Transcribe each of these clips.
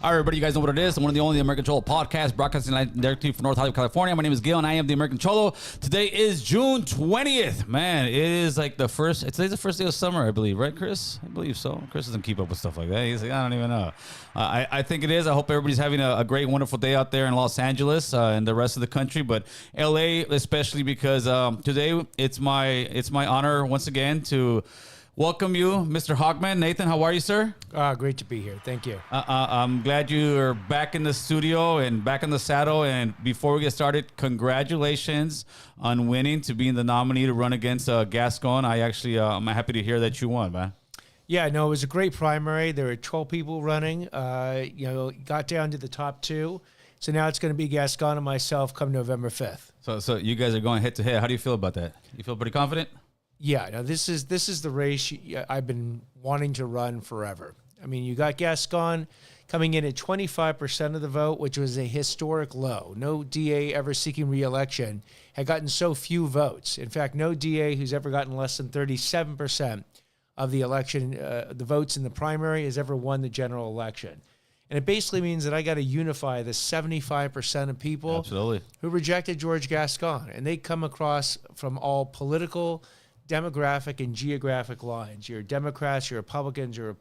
All right, everybody, you guys know what it is. I'm one of the only American Cholo podcast broadcasting directly from North Hollywood, California. My name is Gil, and I am the American Cholo. Today is June 20th. Man, it is like today's the first day of summer, I believe, right, Chris? I believe so. Chris doesn't keep up with stuff like that. He's like, I don't even know. I think it is. I hope everybody's having a great, wonderful day out there in Los Angeles and the rest of the country, but LA especially because today it's my honor once again to welcome you, Mr. Hochman. Nathan, how are you, sir? Great to be here. Thank you. I'm glad you are back in the studio and back in the saddle. And before we get started, congratulations on winning to being the nominee to run against Gascon. I'm happy to hear that you won, man. Yeah, no, it was a great primary. There were 12 people running. Got down to the top two. So now it's going to be Gascon and myself come November 5th. So you guys are going head to head. How do you feel about that? You feel pretty confident? Yeah, now this is the race I've been wanting to run forever. I mean, you got Gascon coming in at 25% of the vote, which was a historic low. No DA ever seeking re-election had gotten so few votes. In fact, no DA who's ever gotten less than 37% of the election, the votes in the primary, has ever won the general election. And it basically means that I got to unify the 75% of people Absolutely. who rejected George Gascon. And they come across from all political, demographic, and geographic lines. You're Democrats, you're Republicans, you're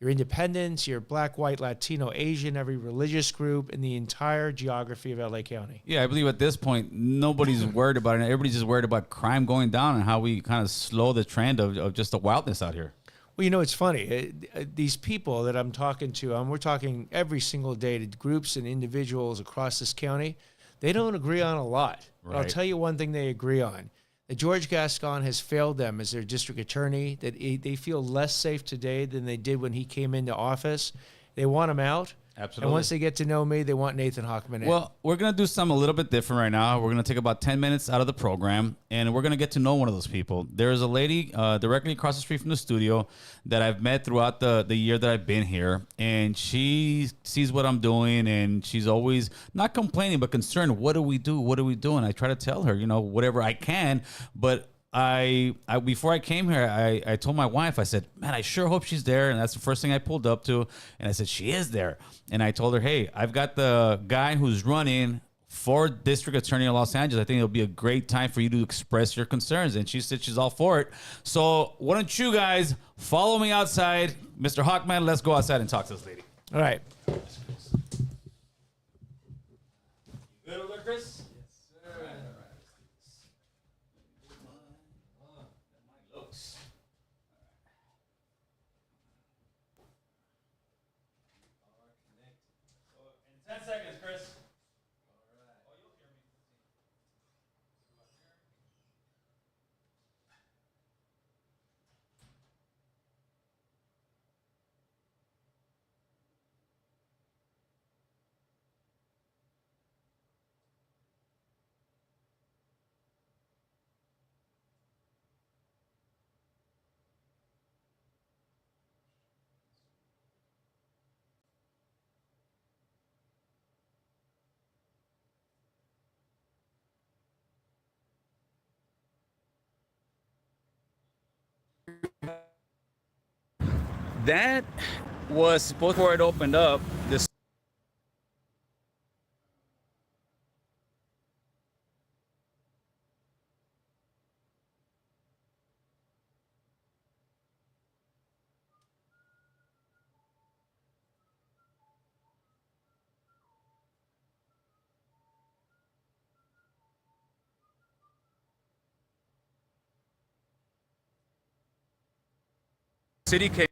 independents, you're Black, White, Latino, Asian, every religious group in the entire geography of LA County. Yeah, I believe at this point, nobody's worried about it. Everybody's just worried about crime going down and how we kind of slow the trend of just the wildness out here. Well, it's funny. These people that I'm talking to, we're talking every single day to groups and individuals across this county. They don't agree on a lot. Right. But I'll tell you one thing they agree on. That George Gascon has failed them as their district attorney, that they feel less safe today than they did when he came into office. They want him out. Absolutely. And once they get to know me, they want Nathan Hochman in. Well, we're going to do something a little bit different right now. We're going to take about 10 minutes out of the program, and we're going to get to know one of those people. There's a lady directly across the street from the studio that I've met throughout the year that I've been here, and she sees what I'm doing, and she's always not complaining, but concerned. What do we do? What are we doing? I try to tell her, whatever I can, but I before I came here, I told my wife, I said, man, I sure hope she's there. And that's the first thing I pulled up to. And I said, she is there. And I told her, hey, I've got the guy who's running for district attorney in Los Angeles. I think it'll be a great time for you to express your concerns. And she said she's all for it. So why don't you guys follow me outside? Mr. Hochman, let's go outside and talk to this lady. All right. Good over there, Chris? That was supposed before it opened up. This city came.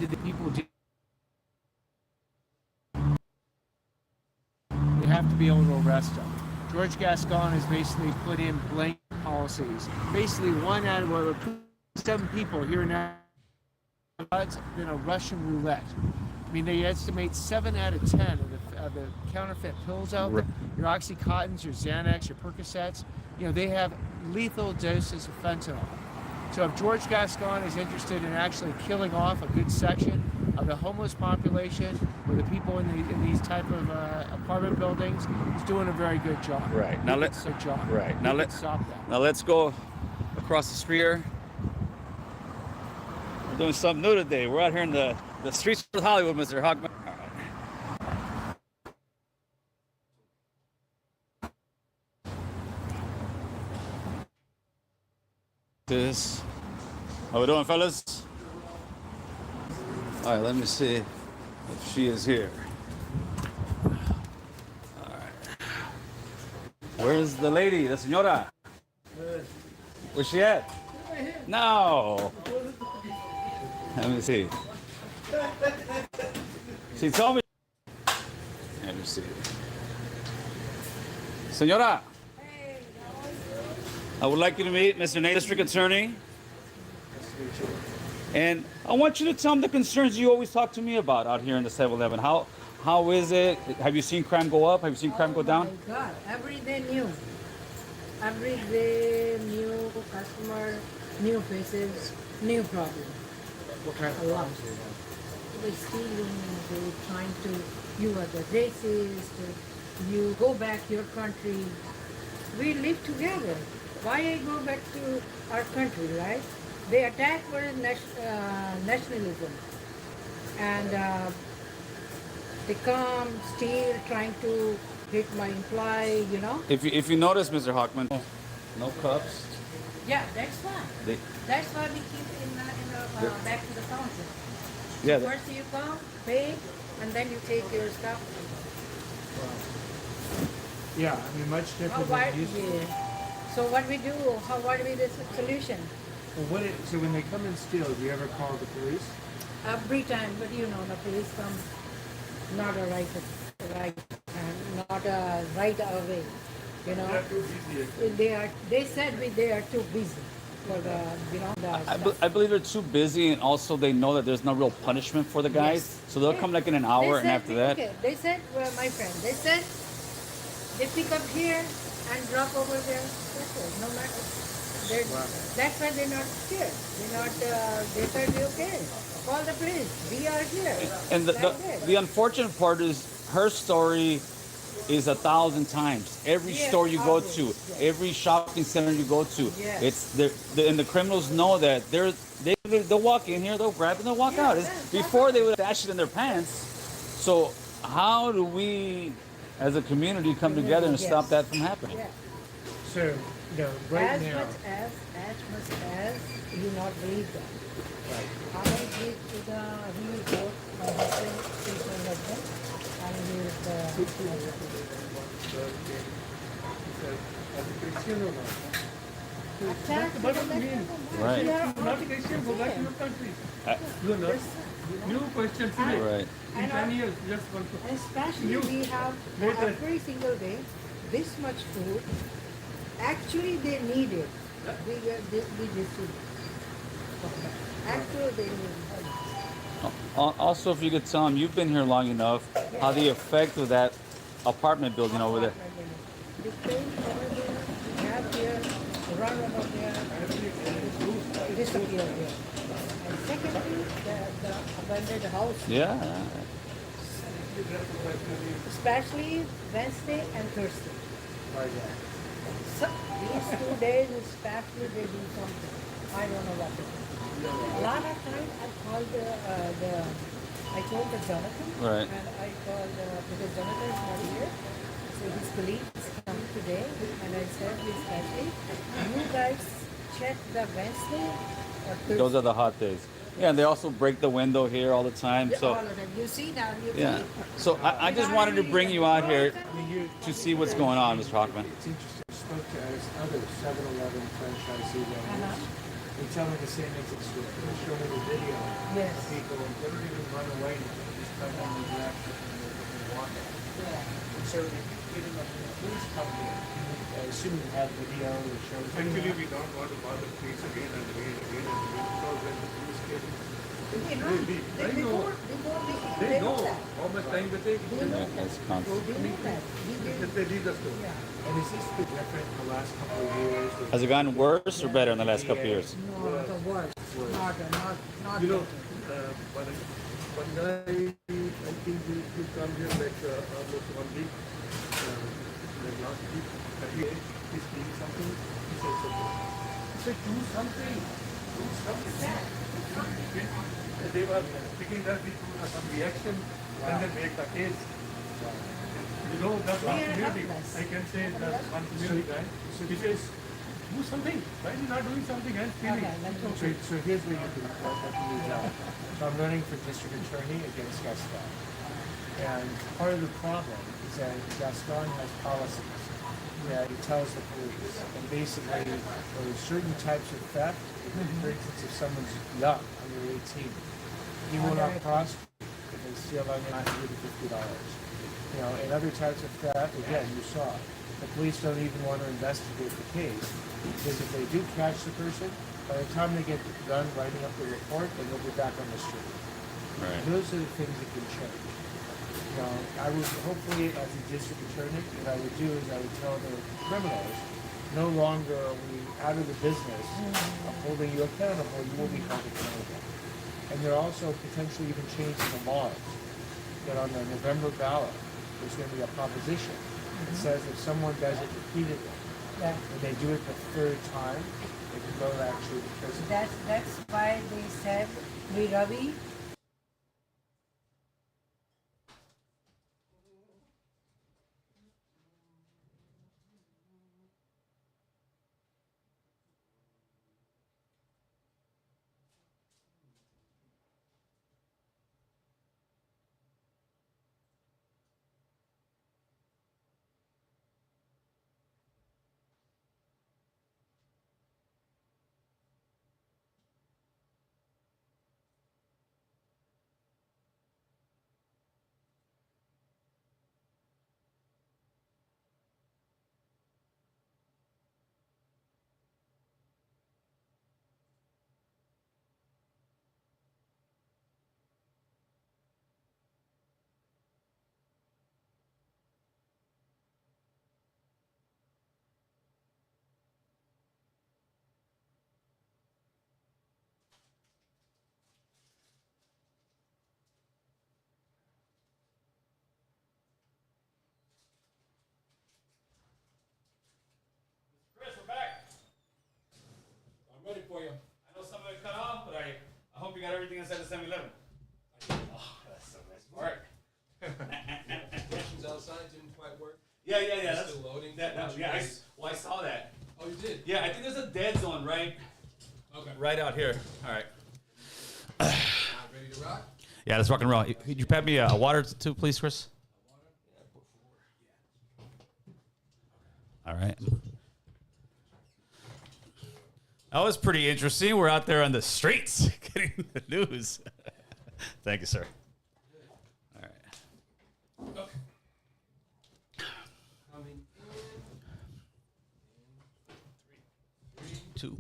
did the people do? You have to be able to arrest them. George Gascon has basically put in blanket policies. Basically, 1 out of 7 people here now. It's been a Russian roulette. I mean, they estimate 7 out of 10 of the counterfeit pills out there. Your Oxycontins, your Xanax, your Percocets, you know, they have lethal doses of fentanyl. So if George Gascon is interested in actually killing off a good section of the homeless population or the people in these type of apartment buildings, he's doing a very good job. Right. Now let's stop that. Now let's go across the street here. We're doing something new today. We're out here in the streets of Hollywood, Mr. Hochman. This. How we doing, fellas? All right, let me see if she is here. All right. Where's the lady, the señora? Where's she at? No. Let me see. She told me. Let me see. Señora. I would like you to meet Mr. Nate, District Attorney. And I want you to tell him the concerns you always talk to me about out here in the 7-Eleven. How is it? Have you seen crime go up? Have you seen crime go down? Oh my God, every day new. Every day new customer, new faces, new problem. What kind A lot. They stealing, they trying to, you are the racist, you go back your country. We live together. Why I go back to our country, right? They attack for nationalism. And they come, steal, trying to hit my employee, you know? If you notice, Mr. Hochman, no cups. Yeah, that's why. That's why we keep back to the counter. Yeah. First you come, pay, and then you take your stuff. Yeah, I mean, much different than used to. Yeah. So what we do? What will be the solution? Well, so when they come and steal, do you ever call the police? Every time, but you know, the police come not a right not a right away. You know, they said they are too busy for the I believe they're too busy, and also they know that there's no real punishment for the guys, Yes. so they'll come like in an hour, and after that, okay. They said, well, my friend, they said they pick up here and drop over there. That's it. No matter. That's why they're not scared. They're not. They said, okay, call the police. We are here. and the unfortunate part is her story is 1,000 times. Every Yes, store you go obvious, to, yes. every shopping center you go to, Yes. it's and the criminals know that they'll walk in here, they'll grab it, and they'll walk out. Before they would dash it in their pants. So how do we, as a community, come together and Yes. stop that from happening? Yeah. So, right as now. much as you not believe that. I give to the he report my husband is my husband and he is the attack to the Right. Not a Christian, go back to your country. You are not. New question today. Right. In 10 years, just one question. And especially we have Later. every single day this much food. Actually they need it. We distribute. Actually they need it. Also, if you could tell them, you've been here long enough, how the effect of that apartment building over there. The pain over there, we have here, run over there, disappear here. And secondly, the abandoned house, Yeah. especially Wednesday and Thursday. So these 2 days, especially they do something. I don't know what to do. A lot of times I called I told the Jonathan, Right. and I called, because Jonathan is not here, so his colleague is coming today, and I said, especially, you guys check the Wednesday or Thursday. Those are the hot days. Yeah, and they also break the window here all the time. All So of them. You see now, you yeah. see. So I just wanted to bring you out here to see what's going on, Mr. Hochman. It's interesting. I spoke to other 7-Eleven franchisee owners. And tell me the same exact story. They show me the video. Yes. People, they don't even run away now. They just come on the left and they walk out. Yeah. And so even the police come here. I assume you have video that shows. Actually, we don't want to bother police again and again and again because when the police came, They know. leave. They I know. they Know that. how much time they take. They know. That's They constant. know that. They leave the store. Yeah. And is this been different in the last couple of years? Has it gotten worse or better in the last couple of years? No, the worst. Not You know, better. one guy, I think he come here like almost 1 week, like last week, and he's doing something. He said something. He said, do something. Do something. They were thinking that we do some reaction and then make the case. You know, that's one We are community. helpless. I can say that's one community guy. He says, do something. Why are you not doing something and stealing? Okay, let's go. So here's where you can work up your job. So I'm running for district attorney against Gaston. And part of the problem is that Gaston has policies that he tells the police. And basically, there's certain types of theft. For instance, if someone's young, under 18, he will not prosecute if they steal under $950. You know, and other types of theft, again, you saw, the police don't even want to investigate the case because if they do catch the person, by the time they get done writing up the report, then they'll be back on the street. Right. Those are the things that can change. You know, I would hopefully, as a district attorney, what I would do is I would tell the criminals, no longer are we out of the business of holding you accountable, you will be held accountable. And they're also potentially even changing the laws. That on the November ballot, there's going to be a proposition that says if someone does it repeatedly, Yeah. and they do it the third time, they can go actually to prison. That's why they said, "Hey Ravi, Chris, we're back. I'm ready for you. I know some of it cut off, but I hope you got everything inside the 7-Eleven. Oh, that's so nice. All right. Questions outside didn't quite work. Yeah. It's That's, still loading. I saw that. Oh, you did? Yeah, I think there's a dead zone Okay. right out here. All right. Ready to rock? Yeah, let's rock and roll. Could you pass me a water too, please, Chris? All right. That was pretty interesting. We're out there on the streets getting the news. Thank you, sir. All right. Okay. Coming in. 2.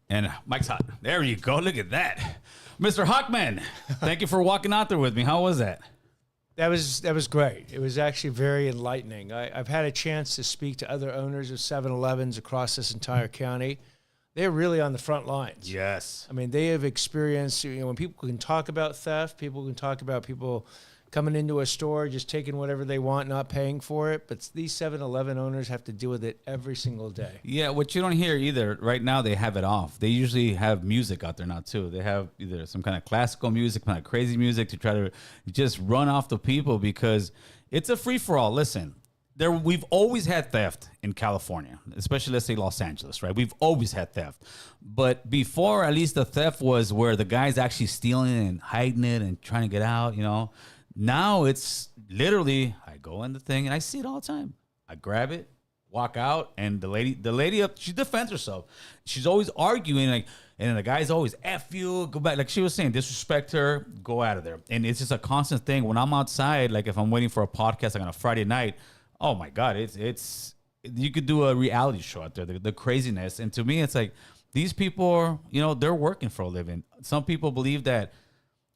And Mike's hot. There you go. Look at that. Mr. Hochman, thank you for walking out there with me. How was that? That was great. It was actually very enlightening. I've had a chance to speak to other owners of 7-Elevens across this entire county. They're really on the front lines. Yes. I mean, they have experienced, when people can talk about theft, people can talk about people coming into a store, just taking whatever they want, not paying for it. But these 7-Eleven owners have to deal with it every single day. Yeah, what you don't hear either, right now they have it off. They usually have music out there now too. They have either some kind of classical music, kind of crazy music to try to just run off the people because it's a free-for-all. Listen, we've always had theft in California, especially let's say Los Angeles, right? We've always had theft. But before, at least the theft was where the guy's actually stealing and hiding it and trying to get out, Now it's literally, I go in the thing and I see it all the time. I grab it, walk out, and the lady up, she defends herself. She's always arguing, like, and the guy's always F you, go back. Like she was saying, disrespect her, go out of there. And it's just a constant thing. When I'm outside, like if I'm waiting for a podcast like on a Friday night, oh my God, it's you could do a reality show out there, the craziness. And to me, it's like these people are, they're working for a living. Some people believe that,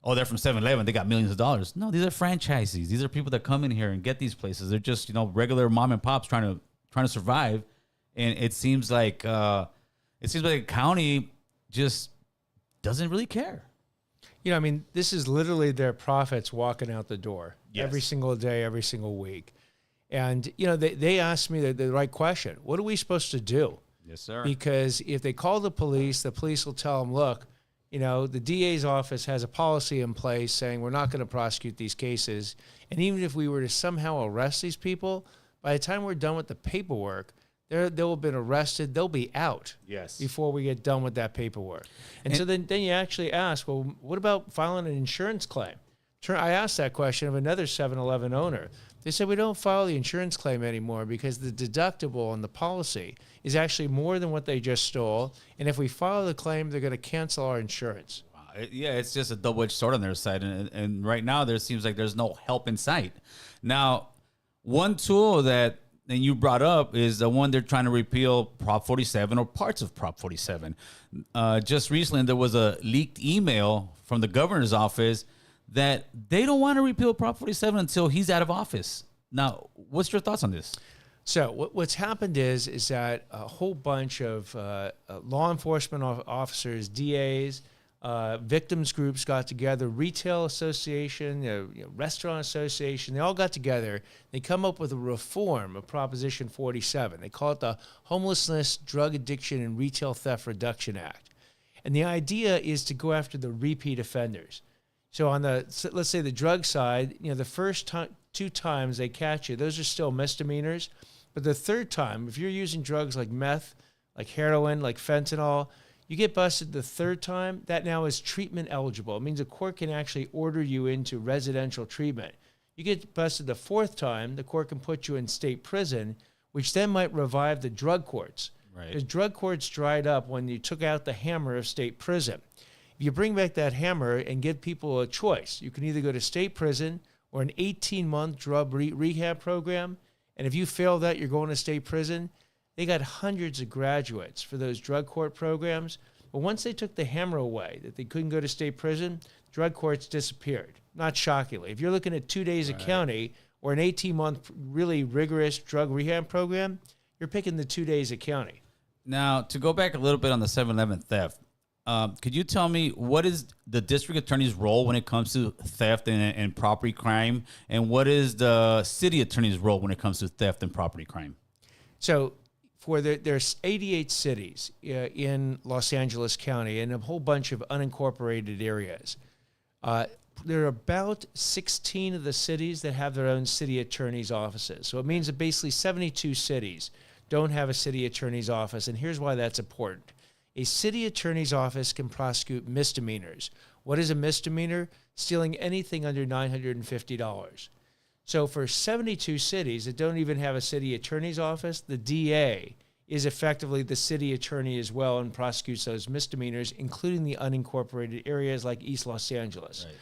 oh, they're from 7-Eleven, they got millions of dollars. No, these are franchisees. These are people that come in here and get these places. They're just, regular mom and pops trying to survive. And it seems like a county just doesn't really care. This is literally their profits walking out the door every single day, every single week. And, they asked me the right question. What are we supposed to do? Yes, sir. Because if they call the police will tell them, look, the DA's office has a policy in place saying we're not going to prosecute these cases. And even if we were to somehow arrest these people, by the time we're done with the paperwork, they'll have been arrested. They'll be out before we get done with that paperwork. And so then you actually ask, well, what about filing an insurance claim? I asked that question of another 7-Eleven owner. They said, we don't file the insurance claim anymore because the deductible on the policy is actually more than what they just stole. And if we file the claim, they're going to cancel our insurance. Wow. Yeah, it's just a double-edged sword on their side. And right now, there seems like there's no help in sight. Now, one tool that you brought up is the one they're trying to repeal Prop 47 or parts of Prop 47. Just recently, there was a leaked email from the governor's office that they don't want to repeal Prop 47 until he's out of office. Now, what's your thoughts on this? So what's happened is that a whole bunch of law enforcement officers, DAs, victims groups got together, retail association, restaurant association, they all got together. They come up with a reform of Proposition 47. They call it the Homelessness, Drug Addiction, and Retail Theft Reduction Act. And the idea is to go after the repeat offenders. So on let's say the drug side, the first two times they catch you, those are still misdemeanors. But the third time, if you're using drugs like meth, like heroin, like fentanyl, you get busted the third time, that now is treatment eligible. It means a court can actually order you into residential treatment. You get busted the fourth time, the court can put you in state prison, which then might revive the drug courts. Right. Because drug courts dried up when you took out the hammer of state prison. If you bring back that hammer and give people a choice, you can either go to state prison or an 18-month drug rehab program. And if you fail that, you're going to state prison. They got hundreds of graduates for those drug court programs. But once they took the hammer away, that they couldn't go to state prison, drug courts disappeared. Not shockingly. If you're looking at 2 days a county or an 18-month really rigorous drug rehab program, you're picking the 2 days a county. Now, to go back a little bit on the 7-Eleven theft, could you tell me what is the district attorney's role when it comes to theft and property crime? And what is the city attorney's role when it comes to theft and property crime? So there's 88 cities in Los Angeles County and a whole bunch of unincorporated areas. There are about 16 of the cities that have their own city attorney's offices. So it means that basically 72 cities don't have a city attorney's office. And here's why that's important. A city attorney's office can prosecute misdemeanors. What is a misdemeanor? Stealing anything under $950. So for 72 cities that don't even have a city attorney's office, the DA is effectively the city attorney as well and prosecutes those misdemeanors, including the unincorporated areas like East Los Angeles. Right.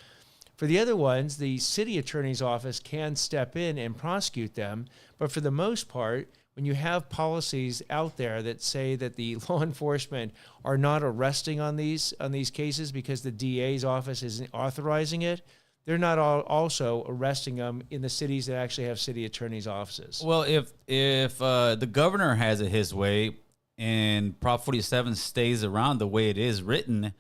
For the other ones, the city attorney's office can step in and prosecute them, but for the most part, when you have policies out there that say that the law enforcement are not arresting on these cases because the DA's office isn't authorizing it, they're not also arresting them in the cities that actually have city attorney's offices. Well, if the governor has it his way and Prop 47 stays around the way it is written,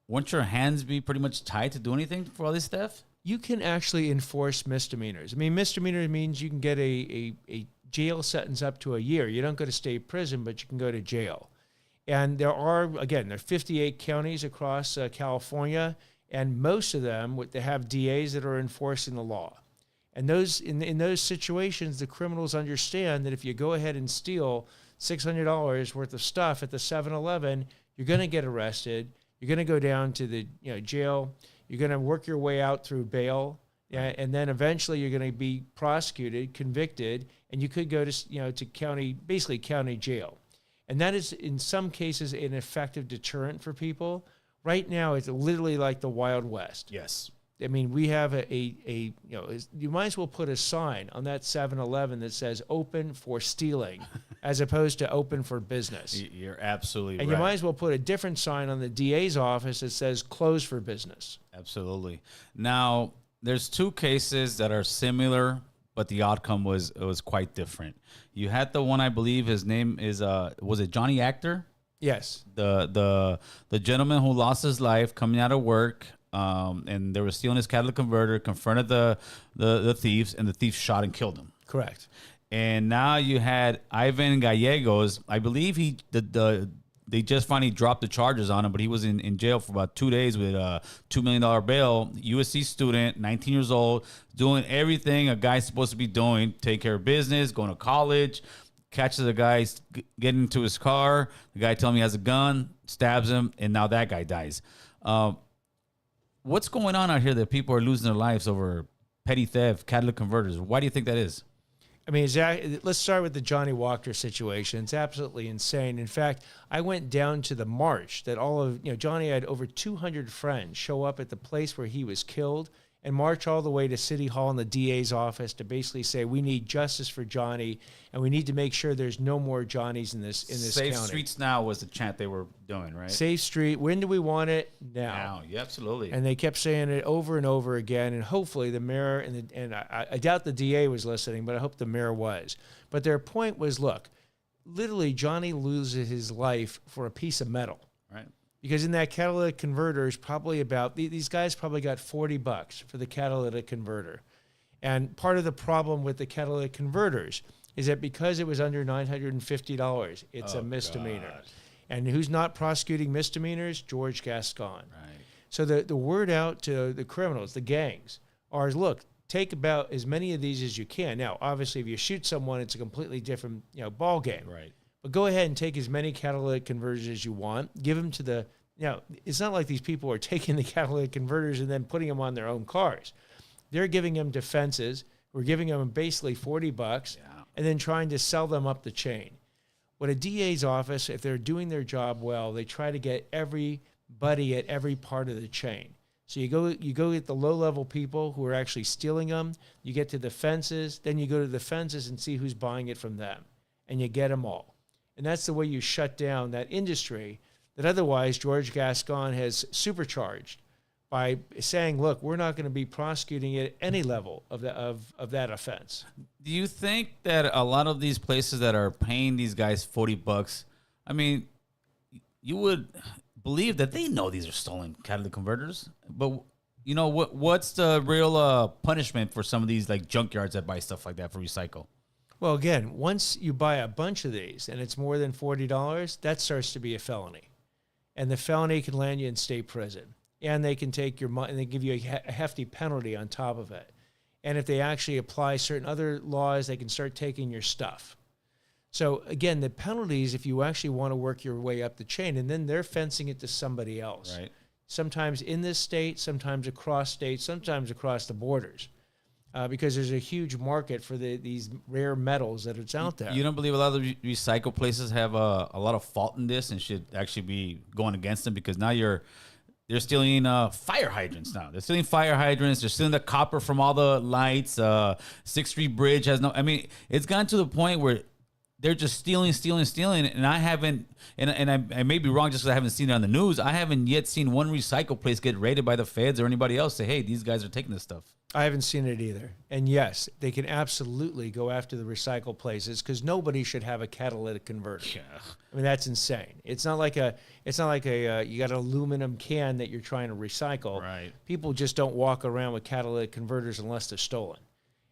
won't your hands be pretty much tied to do anything for all this stuff? You can actually enforce misdemeanors. I mean, misdemeanor means you can get a jail sentence up to a year. You don't go to state prison, but you can go to jail. And there are 58 counties across California, and most of them they have DAs that are enforcing the law. And those in those situations, the criminals understand that if you go ahead and steal $600 worth of stuff at the 7-Eleven, you're going to get arrested. You're going to go down to the jail. You're going to work your way out through bail. And then eventually you're going to be prosecuted, convicted, and and you could go to, to basically county jail. And that is, in some cases, an effective deterrent for people. Right now, it's literally like the Wild West. Yes. I mean, we have you might as well put a sign on that 7-Eleven that says open for stealing as opposed to open for business. You're absolutely and right. You might as well put a different sign on the DA's office that says closed for business. Absolutely. Now, there's two cases that are similar, but the outcome was quite different. You had the one, I believe his name is was it Johnny Actor? Yes. The gentleman who lost his life coming out of work, and they were stealing his catalytic converter, confronted the thieves, and the thieves shot and killed him. Correct. And now you had Ivan Gallegos. I believe they just finally dropped the charges on him, but he was in jail for about 2 days with a $2 million bail. USC student, 19 years old, doing everything a guy's supposed to be doing, take care of business, going to college, catches the guy getting into his car. The guy telling him he has a gun, stabs him, and now that guy dies. What's going on out here that people are losing their lives over petty theft, catalytic converters? Why do you think that is? I mean, let's start with the Johnny Walker situation. It's absolutely insane. In fact, I went down to the march that Johnny had over 200 friends show up at the place where he was killed and march all the way to City Hall and the DA's office to basically say, we need justice for Johnny, and we need to make sure there's no more Johnnies in this Safe county. Streets Now was the chant they were doing, right? Safe Street. When do we want it? Now. Yeah, absolutely. And they kept saying it over and over again. And hopefully the mayor and I doubt the DA was listening, but I hope the mayor was. But their point was, look, literally Johnny loses his life for a piece of metal. Right. Because in that catalytic converter is probably these guys probably got $40 for the catalytic converter. And part of the problem with the catalytic converters is that because it was under $950, it's a misdemeanor. God. And who's not prosecuting misdemeanors? George Gascon. Right. So the word out to the criminals, the gangs, are, look, take about as many of these as you can. Now, obviously, if you shoot someone, it's a completely different ball game. Right. But go ahead and take as many catalytic converters as you want. Give them to the it's not like these people are taking the catalytic converters and then putting them on their own cars. They're giving them to fences. We're giving them basically $40 and then trying to sell them up the chain. What a DA's office, if they're doing their job well, they try to get everybody at every part of the chain. So you go get the low-level people who are actually stealing them. You get to the fences. Then you go to the fences and see who's buying it from them. And you get them all. And that's the way you shut down that industry that otherwise George Gascon has supercharged by saying, look, we're not going to be prosecuting it at any level of that offense. Do you think that a lot of these places that are paying these guys $40, I mean, you would believe that they know these are stolen catalytic converters, but what's the real punishment for some of these like junkyards that buy stuff like that for recycle? Well, again, once you buy a bunch of these and it's more than $40, that starts to be a felony. And the felony can land you in state prison. And they can take your money and they give you a hefty penalty on top of it. And if they actually apply certain other laws, they can start taking your stuff. So again, the penalties, if you actually want to work your way up the chain, and then they're fencing it to somebody else. Right. Sometimes in this state, sometimes across states, sometimes across the borders. Because there's a huge market for these rare metals that it's out there. You don't believe a lot of the recycle places have a lot of fault in this and should actually be going against them, because now they're stealing fire hydrants now. They're stealing fire hydrants. They're stealing the copper from all the lights. 6th Street Bridge has no... I mean, it's gotten to the point where they're just stealing. And I haven't... And I may be wrong just because I haven't seen it on the news. I haven't yet seen one recycle place get raided by the feds or anybody else say, hey, these guys are taking this stuff. I haven't seen it either. And yes, they can absolutely go after the recycle places because nobody should have a catalytic converter. Yeah. I mean, that's insane. It's not like you got an aluminum can that you're trying to recycle. Right. People just don't walk around with catalytic converters unless they're stolen.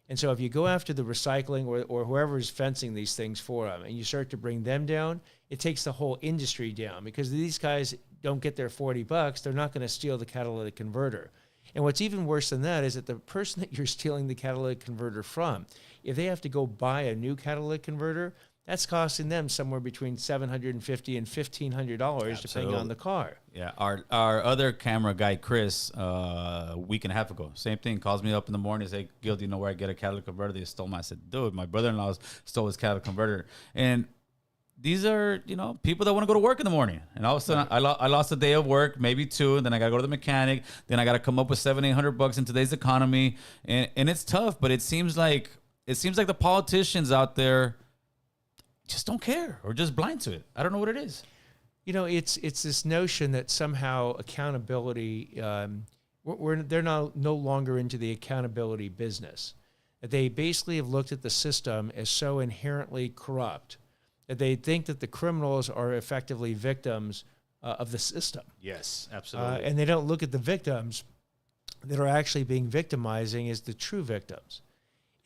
And so if you go after the recycling or whoever is fencing these things for them and you start to bring them down, it takes the whole industry down because these guys don't get their $40. They're not going to steal the catalytic converter. And what's even worse than that is that the person that you're stealing the catalytic converter from, if they have to go buy a new catalytic converter, that's costing them somewhere between $750 and $1,500 depending on the car. Yeah, our other camera guy, Chris, a week and a half ago, same thing. Calls me up in the morning, say, "Gil, do you know where I get a catalytic converter? They stole my." I said, "Dude, my brother-in-law stole his catalytic converter." And these are, people that want to go to work in the morning. And all of a sudden, I lost a day of work, maybe two, and then I got to go to the mechanic. Then I got to come up with $700-800 in today's economy, and it's tough. But it seems like the politicians out there just don't care or just blind to it. I don't know what it is. It's this notion that somehow accountability, they're now no longer into the accountability business. That they basically have looked at the system as so inherently corrupt that they think that the criminals are effectively victims of the system. Yes, absolutely. And they don't look at the victims that are actually being victimizing as the true victims.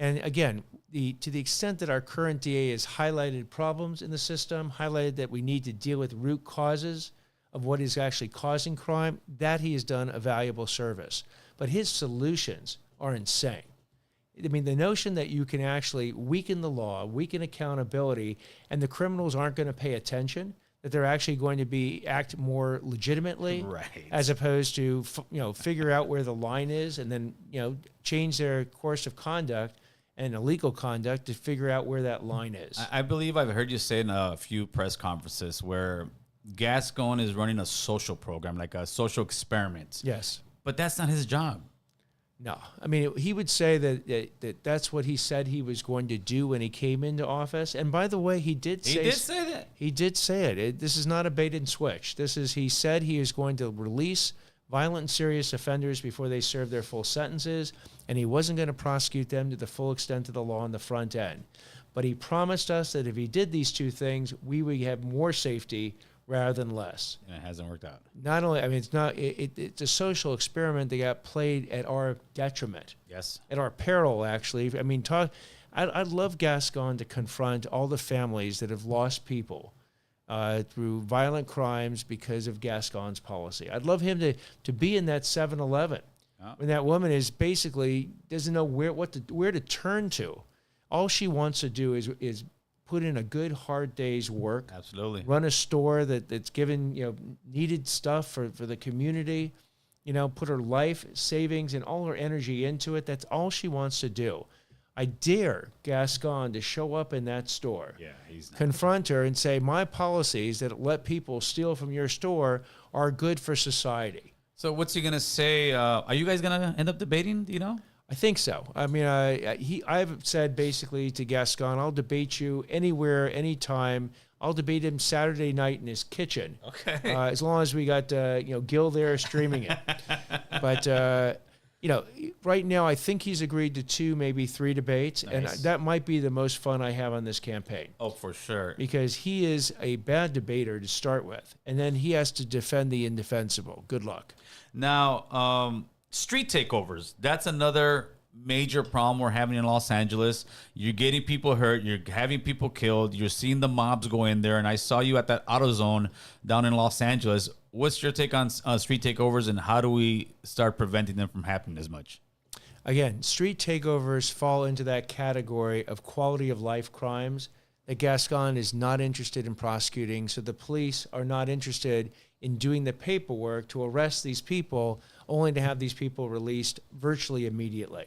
And again, to the extent that our current DA has highlighted problems in the system, highlighted that we need to deal with root causes of what is actually causing crime, that he has done a valuable service. But his solutions are insane. I mean, the notion that you can actually weaken the law, weaken accountability, and the criminals aren't going to pay attention, that they're actually going to act more legitimately, right, as opposed to figure out where the line is and then change their course of conduct and illegal conduct to figure out where that line is. I believe I've heard you say in a few press conferences where Gascon is running a social program, like a social experiment. Yes. But that's not his job. No. I mean, he would say that's what he said he was going to do when he came into office. And by the way, he did say that. He did say it. This is not a bait and switch. He said he is going to release violent and serious offenders before they serve their full sentences, and he wasn't going to prosecute them to the full extent of the law on the front end. But he promised us that if he did these two things, we would have more safety rather than less. And it hasn't worked out. Not only, I mean, it's a social experiment that got played at our detriment. Yes. At our peril, actually. I mean, I'd love Gascon to confront all the families that have lost people through violent crimes because of Gascon's policy. I'd love him to be in that 7-Eleven when that woman is basically doesn't know where to turn to. All she wants to do is put in a good hard day's work. Absolutely. Run a store that's given needed stuff for the community. Put her life savings and all her energy into it. That's all she wants to do. I dare Gascon to show up in that store, confront her and say, my policies that let people steal from your store are good for society. So what's he going to say? Are you guys going to end up debating? Do you know? I think so. I mean, I've said basically to Gascon, I'll debate you anywhere, anytime. I'll debate him Saturday night in his kitchen. Okay. As long as we got, Gil there streaming it. But, right now I think he's agreed to 2, maybe 3 debates. Nice. And that might be the most fun I have on this campaign. Oh, for sure. Because he is a bad debater to start with. And then he has to defend the indefensible. Good luck. Now, street takeovers. That's another major problem we're having in Los Angeles. You're getting people hurt. You're having people killed. You're seeing the mobs go in there. And I saw you at that AutoZone down in Los Angeles. What's your take on street takeovers, and how do we start preventing them from happening as much? Again, street takeovers fall into that category of quality of life crimes that Gascon is not interested in prosecuting. So the police are not interested in doing the paperwork to arrest these people, only to have these people released virtually immediately.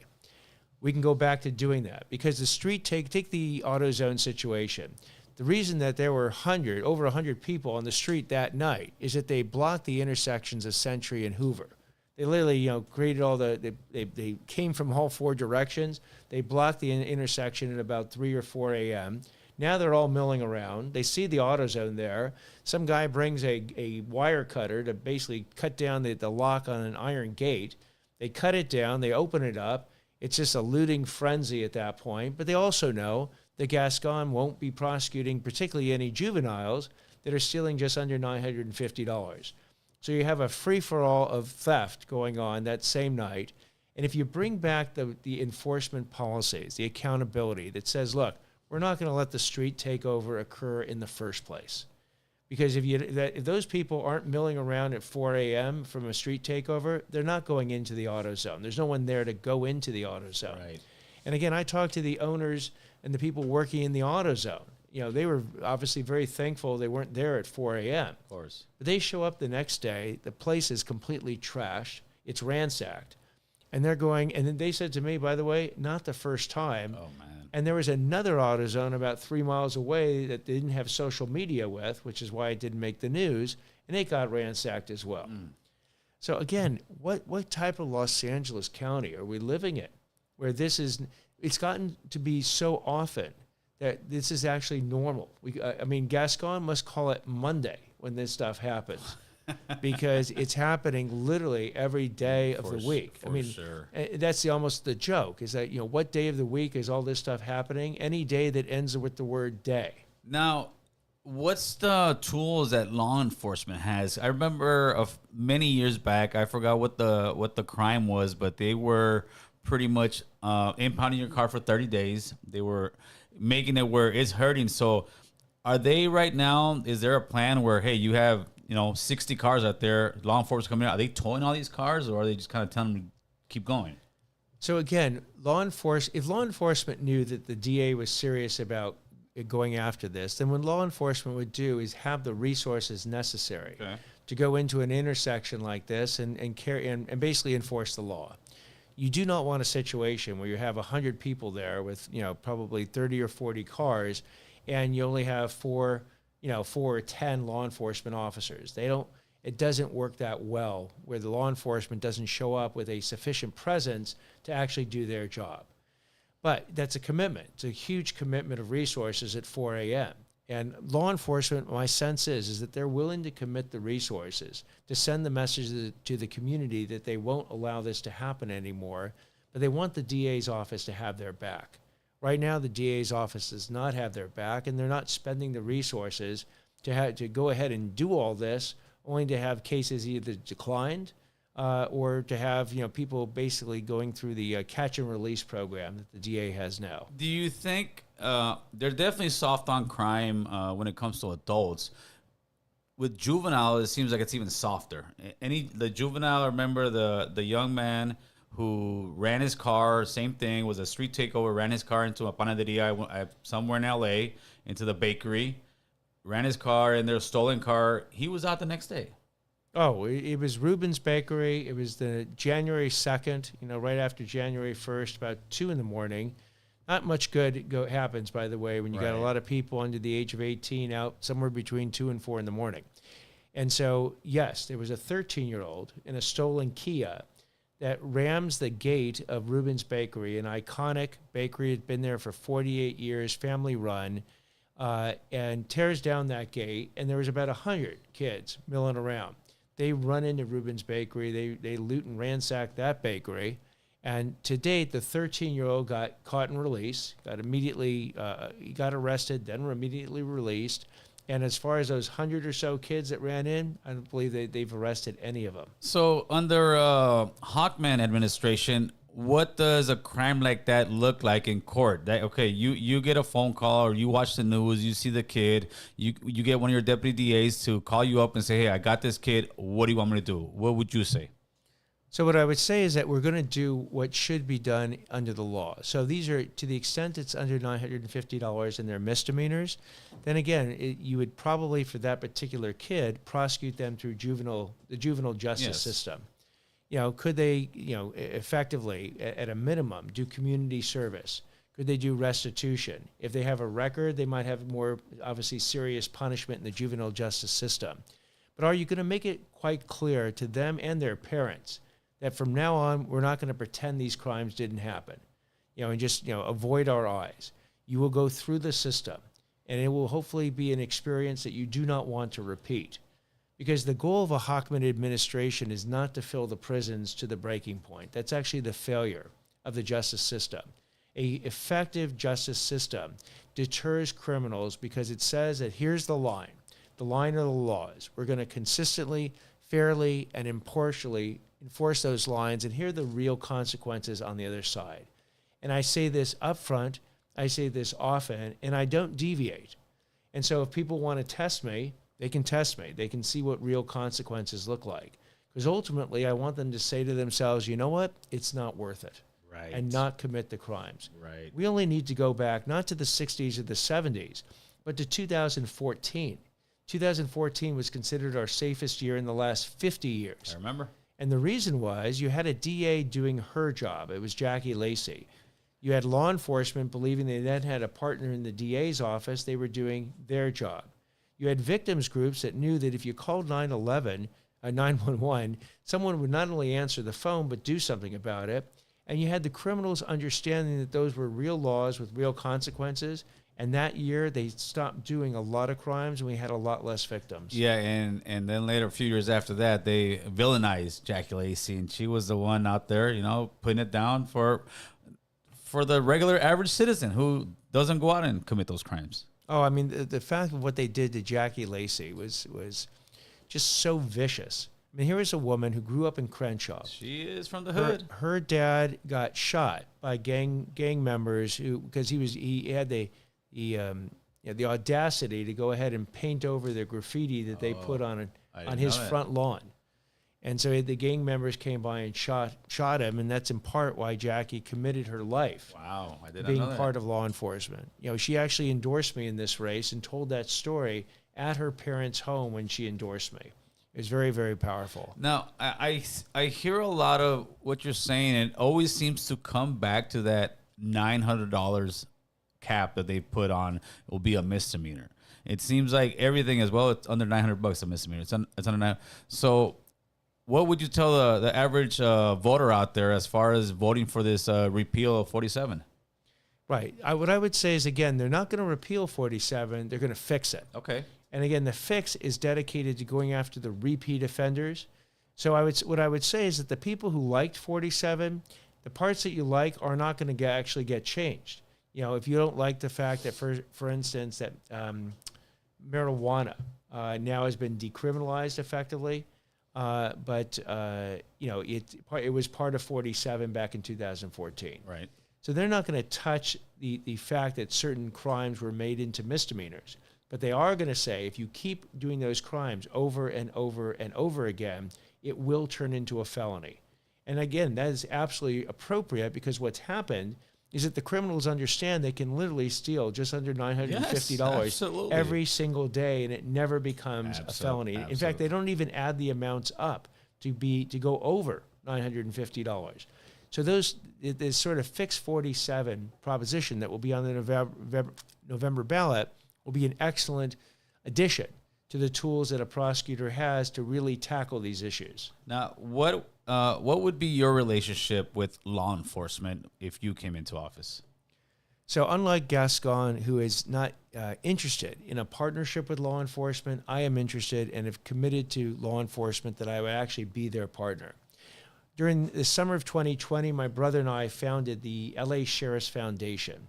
We can go back to doing that because the take the AutoZone situation. The reason that there were over 100 people on the street that night is that they blocked the intersections of Century and Hoover. They literally, created all they came from all 4 directions. They blocked the intersection at about 3 or 4 a.m. Now they're all milling around. They see the AutoZone there. Some guy brings a wire cutter to basically cut down the lock on an iron gate. They cut it down. They open it up. It's just a looting frenzy at that point. But they also know that Gascon won't be prosecuting particularly any juveniles that are stealing just under $950. So you have a free-for-all of theft going on that same night. And if you bring back the enforcement policies, the accountability that says, look, we're not going to let the street takeover occur in the first place. Because if those people aren't milling around at 4 a.m. from a street takeover, they're not going into the AutoZone. There's no one there to go into the AutoZone. Right. And again, I talked to the owners and the people working in the AutoZone. they were obviously very thankful they weren't there at 4 a.m. Of course. But they show up the next day. The place is completely trashed. It's ransacked. And they're going, and then they said to me, by the way, not the first time. Oh, man. And there was another AutoZone about 3 miles away that they didn't have social media with, which is why it didn't make the news, and it got ransacked as well. So again, what type of Los Angeles County are we living in, where it's gotten to be so often that this is actually normal. Gascon must call it Monday when this stuff happens. Because it's happening literally every day of the week. Sure. That's almost the joke, is that, what day of the week is all this stuff happening? Any day that ends with the word day. Now, what's the tools that law enforcement has? I remember many years back, I forgot what the crime was, but they were pretty much impounding your car for 30 days. They were making it where it's hurting. So are they right now, is there a plan where, hey, you have 60 cars out there, law enforcement coming out, are they towing all these cars, or are they just kind of telling them to keep going? So again, if law enforcement knew that the DA was serious about going after this, then what law enforcement would do is have the resources necessary to go into an intersection like this and basically enforce the law. You do not want a situation where you have 100 people there with probably 30 or 40 cars, and you only have 4 or 10 law enforcement officers. It doesn't work that well, where the law enforcement doesn't show up with a sufficient presence to actually do their job. But that's a commitment. It's a huge commitment of resources at 4 a.m. And law enforcement, my sense is that they're willing to commit the resources to send the message to the community that they won't allow this to happen anymore, but they want the DA's office to have their back. Right now, the DA's office does not have their back, and they're not spending the resources to go ahead and do all this, only to have cases either declined or to have people basically going through the catch and release program that the DA has now. Do you think they're definitely soft on crime when it comes to adults? With juvenile, it seems like it's even softer. The juvenile, remember the young man who ran his car, same thing, was a street takeover, ran his car into a panaderia somewhere in L.A., into the bakery, ran his car in their stolen car. He was out the next day. Oh, it was Reuben's Bakery. It was the January 2nd, right after January 1st, about 2 in the morning. Not much good happens, by the way, when you got a lot of people under the age of 18 out somewhere between 2 and 4 in the morning. And so, yes, there was a 13-year-old in a stolen Kia that rams the gate of Reuben's Bakery, an iconic bakery, had been there for 48 years, family run, and tears down that gate. And there was about 100 kids milling around. They run into Reuben's Bakery. They loot and ransack that bakery. And to date, the 13-year-old got caught and released, he got arrested, then were immediately released. And as far as those 100 or so kids that ran in, I don't believe they've arrested any of them. So under Hochman administration, what does a crime like that look like in court? You get a phone call, or you watch the news, you see the kid, you get one of your deputy DAs to call you up and say, hey, I got this kid. What do you want me to do? What would you say? So what I would say is that we're going to do what should be done under the law. So these are, to the extent it's under $950 and they're misdemeanors, then again, you would probably, for that particular kid, prosecute them through the juvenile justice system. Could they, effectively, at a minimum, do community service? Could they do restitution? If they have a record, they might have more, obviously, serious punishment in the juvenile justice system. But are you going to make it quite clear to them and their parents that from now on, we're not going to pretend these crimes didn't happen, and just, avoid our eyes? You will go through the system, and it will hopefully be an experience that you do not want to repeat. Because the goal of a Hochman administration is not to fill the prisons to the breaking point. That's actually the failure of the justice system. A effective justice system deters criminals because it says that here's the line of the laws. We're going to consistently, fairly, and impartially enforce those lines, and here are the real consequences on the other side. And I say this up front, I say this often, and I don't deviate. And so if people want to test me, they can test me. They can see what real consequences look like. Because ultimately, I want them to say to themselves, you know what? It's not worth it. Right. And not commit the crimes. Right. We only need to go back, not to the 60s or the 70s, but to 2014. 2014 was considered our safest year in the last 50 years. I remember. And the reason was you had a DA doing her job. It was Jackie Lacey. You had law enforcement believing they then had a partner in the DA's office. They were doing their job. You had victims groups that knew that if you called 911, someone would not only answer the phone, but do something about it. And you had the criminals understanding that those were real laws with real consequences. And that year, they stopped doing a lot of crimes, and we had a lot less victims. Yeah, and then later, a few years after that, they villainized Jackie Lacey, and she was the one out there, you know, putting it down for the regular average citizen who doesn't go out and commit those crimes. Oh, I mean, the fact of what they did to Jackie Lacey was just so vicious. I mean, here is a woman who grew up in Crenshaw. She is from the hood. Her dad got shot by gang members because he had the audacity to go ahead and paint over the graffiti that they put on his front lawn. And so the gang members came by and shot him, and that's in part why Jackie committed her life. Wow, I did not being know that. part of law enforcement. You know, she actually endorsed me in this race and told that story at her parents' home when she endorsed me. It was very, very powerful. Now, I hear a lot of what you're saying, and it always seems to come back to that $900 cap that they put on will be a misdemeanor. It seems like everything as well, it's under $900 a misdemeanor. It's under nine. So what would you tell the average voter out there as far as voting for this repeal of 47? Right. What I would say is, again, they're not going to repeal 47. They're going to fix it. Okay. And again, the fix is dedicated to going after the repeat offenders. So what I would say is that the people who liked 47, the parts that you like are not going to actually get changed. You know, if you don't like the fact that, for instance, that marijuana now has been decriminalized effectively, but you know, it was part of 47 back in 2014. Right. So they're not going to touch the fact that certain crimes were made into misdemeanors. But they are going to say if you keep doing those crimes over and over and over again, it will turn into a felony. And again, that is absolutely appropriate because what's happened is that the criminals understand they can literally steal just under $950 every single day, and it never becomes a felony. In fact, they don't even add the amounts up to go over $950. So this sort of fixed 47 proposition that will be on the November ballot will be an excellent addition to the tools that a prosecutor has to really tackle these issues. Now, what would be your relationship with law enforcement if you came into office? So unlike Gascon, who is not interested in a partnership with law enforcement, I am interested and have committed to law enforcement that I would actually be their partner. During the summer of 2020, my brother and I founded the LA Sheriff's Foundation.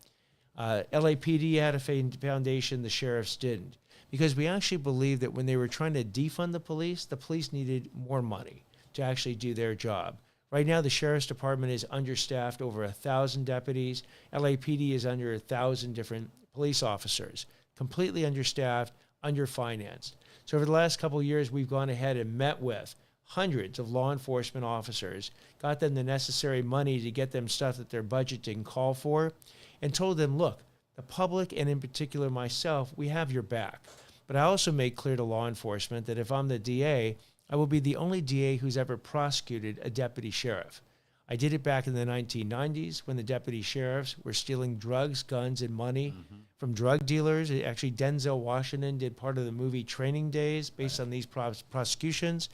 LAPD had a foundation, the sheriffs didn't, because we actually believed that when they were trying to defund the police needed more money to actually do their job. Right now, the sheriff's department is understaffed, over 1,000 deputies. LAPD is under 1,000 different police officers, completely understaffed, underfinanced. So over the last couple of years, we've gone ahead and met with hundreds of law enforcement officers, got them the necessary money to get them stuff that their budget didn't call for, and told them, look, the public, and in particular myself, we have your back. But I also made clear to law enforcement that if I'm the DA, I will be the only DA who's ever prosecuted a deputy sheriff. I did it back in the 1990s when the deputy sheriffs were stealing drugs, guns, and money from drug dealers. Actually, Denzel Washington did part of the movie Training Days based on these prosecutions.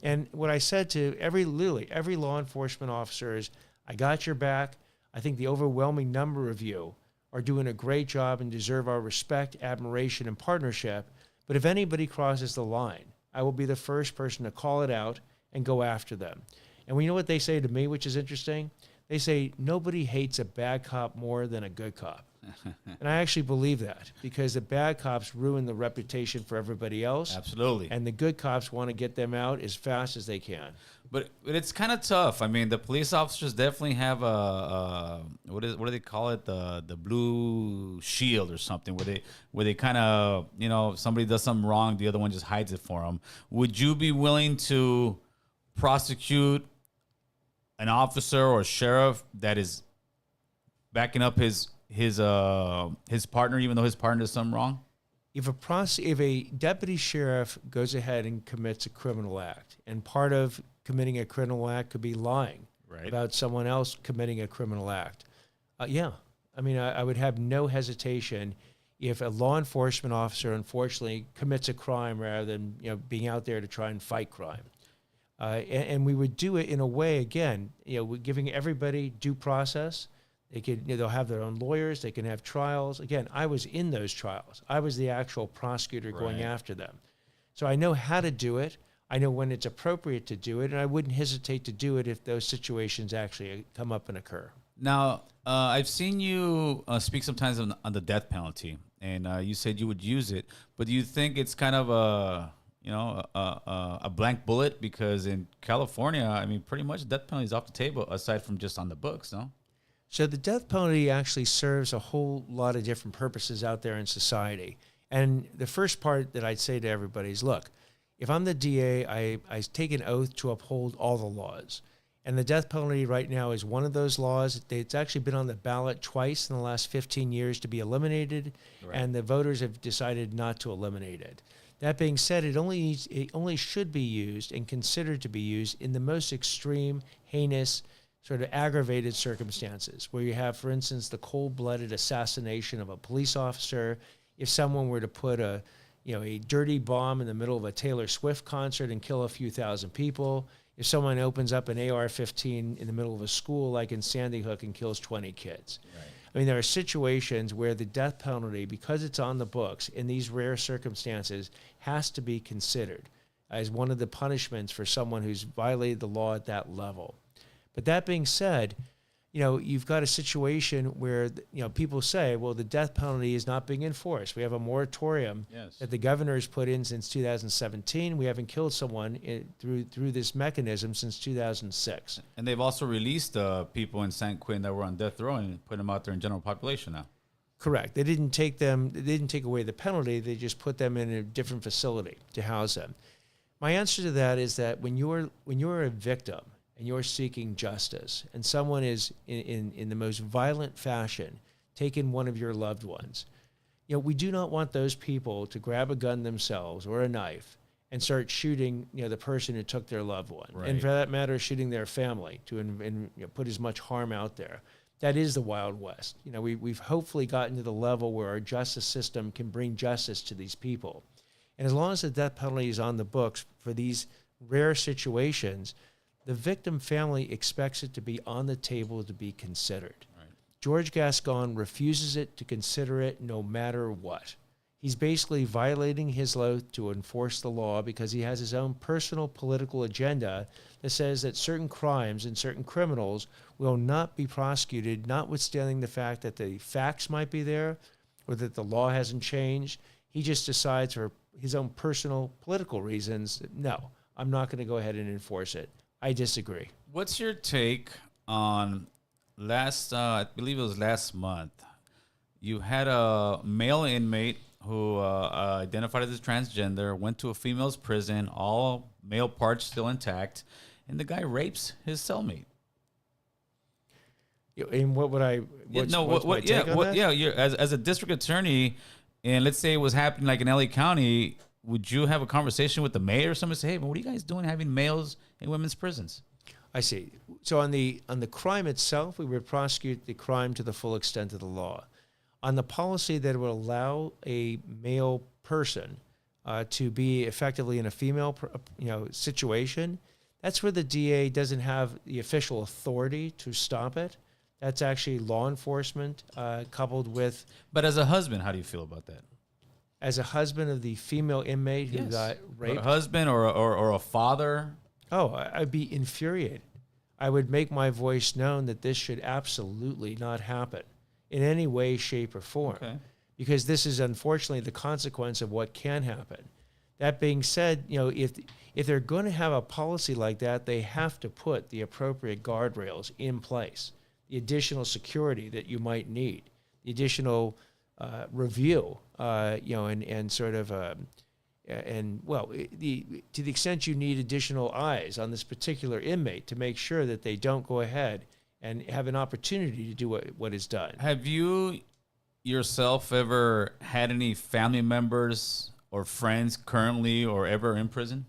And what I said to every law enforcement officer is, I got your back. I think the overwhelming number of you are doing a great job and deserve our respect, admiration, and partnership. But if anybody crosses the line, I will be the first person to call it out and go after them. And we know what they say to me, which is interesting. They say, nobody hates a bad cop more than a good cop. And I actually believe that because the bad cops ruin the reputation for everybody else. Absolutely. And the good cops want to get them out as fast as they can. But it's kind of tough. I mean, the police officers definitely have what do they call it? The blue shield or something where they kind of, you know, if somebody does something wrong, the other one just hides it for them. Would you be willing to prosecute an officer or a sheriff that is backing up his partner, even though his partner does something wrong? if a deputy sheriff goes ahead and commits a criminal act, and part of committing a criminal act could be lying Right. about someone else committing a criminal act, yeah, I mean, I would have no hesitation if a law enforcement officer unfortunately commits a crime rather than being out there to try and fight crime. And we would do it in a way, again, we're giving everybody due process. They could, they'll have their own lawyers. They can have trials. Again, I was in those trials. I was the actual prosecutor going Right. after them. So I know how to do it. I know when it's appropriate to do it, and I wouldn't hesitate to do it if those situations actually come up and occur. Now, I've seen you speak sometimes on the death penalty, and you said you would use it, but do you think it's kind of a blank bullet? Because in California, I mean, pretty much the death penalty is off the table aside from just on the books, no? So the death penalty actually serves a whole lot of different purposes out there in society. And the first part that I'd say to everybody is, look, if I'm the DA, I take an oath to uphold all the laws. And the death penalty right now is one of those laws. It's actually been on the ballot twice in the last 15 years to be eliminated, Right. and the voters have decided not to eliminate it. That being said, it only should be used and considered to be used in the most extreme, heinous, sort of aggravated circumstances, where you have, for instance, the cold-blooded assassination of a police officer. If someone were to put a dirty bomb in the middle of a Taylor Swift concert and kill a few thousand people, if someone opens up an AR-15 in the middle of a school like in Sandy Hook and kills 20 kids. Right. I mean, there are situations where the death penalty, because it's on the books in these rare circumstances, has to be considered as one of the punishments for someone who's violated the law at that level. But that being said, you've got a situation where, people say, well, the death penalty is not being enforced. We have a moratorium Yes. that the governor has put in since 2017. We haven't killed someone through this mechanism since 2006. And they've also released people in San Quentin that were on death row and put them out there in general population now. Correct. They didn't take away the penalty. They just put them in a different facility to house them. My answer to that is that when you're a victim and you're seeking justice, and someone is in the most violent fashion taken one of your loved ones, we do not want those people to grab a gun themselves or a knife and start shooting the person who took their loved one, Right. and for that matter, shooting their family to put as much harm out there. That is the Wild West. We've hopefully gotten to the level where our justice system can bring justice to these people. And as long as the death penalty is on the books for these rare situations, the victim family expects it to be on the table to be considered. Right. George Gascon refuses it to consider it no matter what. He's basically violating his oath to enforce the law because he has his own personal political agenda that says that certain crimes and certain criminals will not be prosecuted, notwithstanding the fact that the facts might be there or that the law hasn't changed. He just decides for his own personal political reasons that, no, I'm not going to go ahead and enforce it. I disagree. What's your take on I believe it was last month, you had a male inmate who identified as transgender, went to a female's prison, all male parts still intact, and the guy rapes his cellmate. And what would I? What's my take on that? You're, as a district attorney, and let's say it was happening like in LA County, would you have a conversation with the mayor or somebody say, hey, man, what are you guys doing having males in women's prisons? I see. So on the crime itself, we would prosecute the crime to the full extent of the law. On the policy that would allow a male person to be effectively in a female situation, that's where the DA doesn't have the official authority to stop it. That's actually law enforcement coupled with. But as a husband, how do you feel about that? As a husband of the female inmate who got raped. A husband or a father. Oh, I'd be infuriated. I would make my voice known that this should absolutely not happen in any way, shape, or form. Okay. Because this is unfortunately the consequence of what can happen. That being said, if they're going to have a policy like that, they have to put the appropriate guardrails in place, the additional security that you might need, the additional review, and sort of, to the extent you need additional eyes on this particular inmate to make sure that they don't go ahead and have an opportunity to do what is done. Have you yourself ever had any family members or friends currently or ever in prison?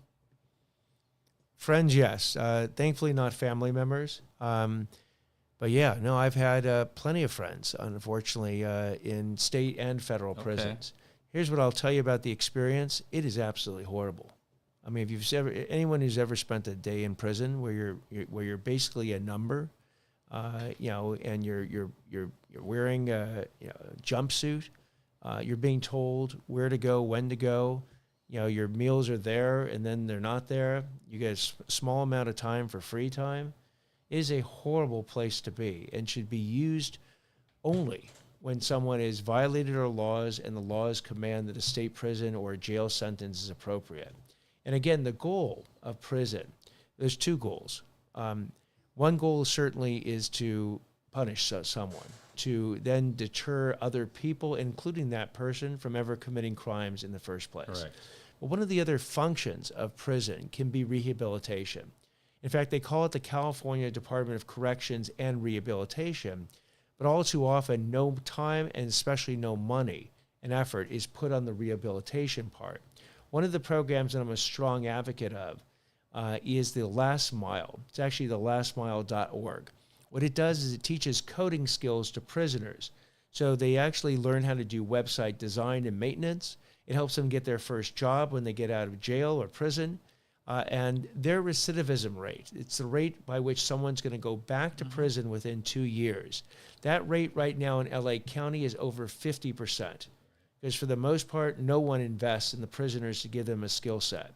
Friends, yes. Thankfully, not family members. But yeah, no, I've had plenty of friends, unfortunately, in state and federal prisons. Here's what I'll tell you about the experience. It is absolutely horrible. I mean, if you've ever, anyone who's ever spent a day in prison where you're basically a number, you know, and you're wearing a jumpsuit, you're being told where to go, when to go. You know, your meals are there and then they're not there. You get a small amount of time for free time. It is a horrible place to be and should be used only when someone has violated our laws and the laws command that a state prison or a jail sentence is appropriate. And again, the goal of prison, there's two goals. One goal certainly is to punish someone, to then deter other people, including that person, from ever committing crimes in the first place. Correct. Well, one of the other functions of prison can be rehabilitation. In fact, they call it the California Department of Corrections and Rehabilitation, but all too often no time and especially no money and effort is put on the rehabilitation part. One of the programs that I'm a strong advocate of is the Last Mile. It's actually the lastmile.org. What it does is it teaches coding skills to prisoners. So they actually learn how to do website design and maintenance. It helps them get their first job when they get out of jail or prison. And their recidivism rate, it's the rate by which someone's going to go back to prison within 2 years. That rate right now in LA County is over 50%. Because for the most part, no one invests in the prisoners to give them a skill set.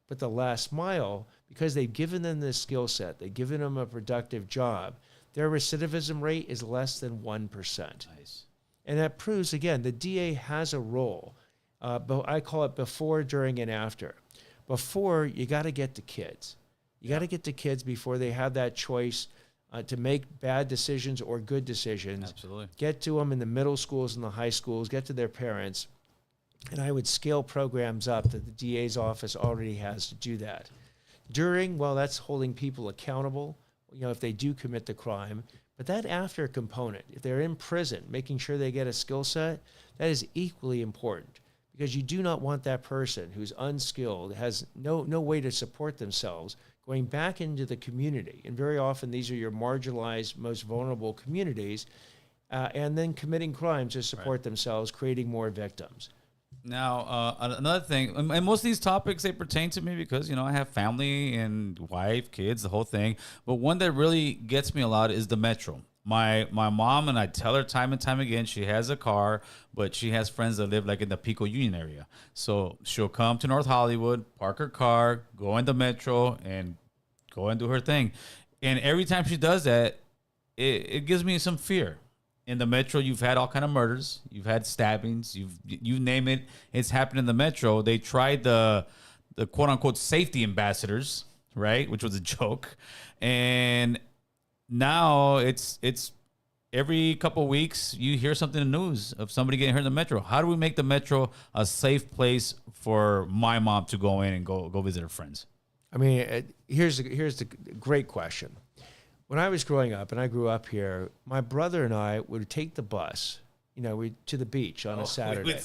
But the Last Mile, because they've given them this skill set, they've given them a productive job, their recidivism rate is less than 1%. Nice. And that proves, again, the DA has a role. But I call it before, during, and after. Before, you got to get to kids. You got to get to kids before they have that choice to make bad decisions or good decisions. Absolutely. Get to them in the middle schools and the high schools, get to their parents. And I would scale programs up that the DA's office already has to do that. During, well, that's holding people accountable, you know, if they do commit the crime. But that after component, if they're in prison, making sure they get a skill set, that is equally important. Because you do not want that person who's unskilled, has no way to support themselves, going back into the community. And very often these are your marginalized, most vulnerable communities, and then committing crimes to support themselves, creating more victims. Now, another thing, and most of these topics, they pertain to me because, you know, I have family and wife, kids, the whole thing. But one that really gets me a lot is the Metro. My mom, and I tell her time and time again, she has a car, but she has friends that live like in the Pico Union area. So she'll come to North Hollywood, park her car, go in the Metro, and go and do her thing. And every time she does that, it gives me some fear. In the Metro, you've had all kind of murders, you've had stabbings, you name it, it's happened in the Metro. They tried the quote unquote safety ambassadors, right, which was a joke, and now it's every couple of weeks you hear something in the news of somebody getting hurt in the Metro. How do we make the Metro a safe place for my mom to go in and go visit her friends? I mean, here's the great question. When I was growing up, and I grew up here, my brother and I would take the bus, you know, to the beach on a Saturday.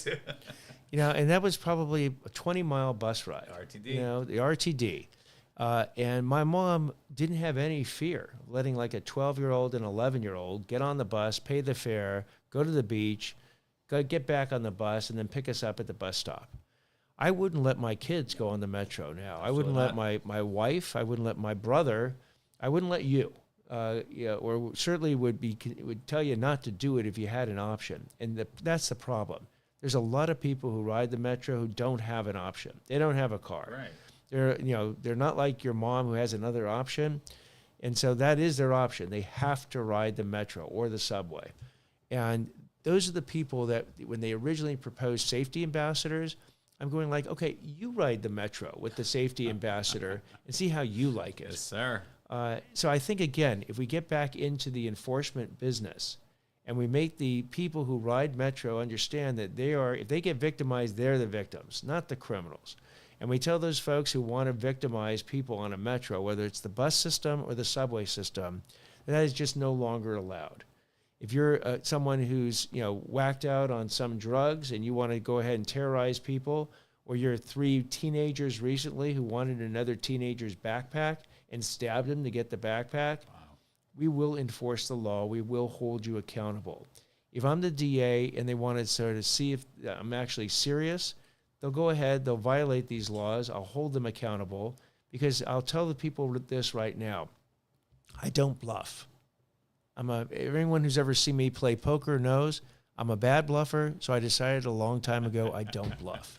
You know, and that was probably a 20-mile bus ride. RTD. You know, the RTD. And my mom didn't have any fear of letting like a 12-year-old and 11-year-old get on the bus, pay the fare, go to the beach, get back on the bus, and then pick us up at the bus stop. I wouldn't let my kids go on the Metro now. I wouldn't let my wife, I wouldn't let my brother, I wouldn't let you. Or certainly would tell you not to do it if you had an option. And that's the problem. There's a lot of people who ride the Metro who don't have an option. They don't have a car. Right. They're not like your mom who has another option. And so that is their option. They have to ride the Metro or the subway. And those are the people that when they originally proposed safety ambassadors, I'm going like, okay, you ride the Metro with the safety ambassador and see how you like it. Yes, sir. So I think, again, if we get back into the enforcement business and we make the people who ride Metro understand that if they get victimized, they're the victims, not the criminals. And we tell those folks who want to victimize people on a Metro, whether it's the bus system or the subway system, that is just no longer allowed. If you're someone who's, whacked out on some drugs and you want to go ahead and terrorize people, or you're 3 teenagers recently who wanted another teenager's backpack and stabbed him to get the backpack, we will enforce the law. We will hold you accountable. If I'm the DA and they want to sort of see if I'm actually serious, they'll go ahead, they'll violate these laws. I'll hold them accountable, because I'll tell the people this right now. I don't bluff. Everyone who's ever seen me play poker knows I'm a bad bluffer, so I decided a long time ago I don't bluff.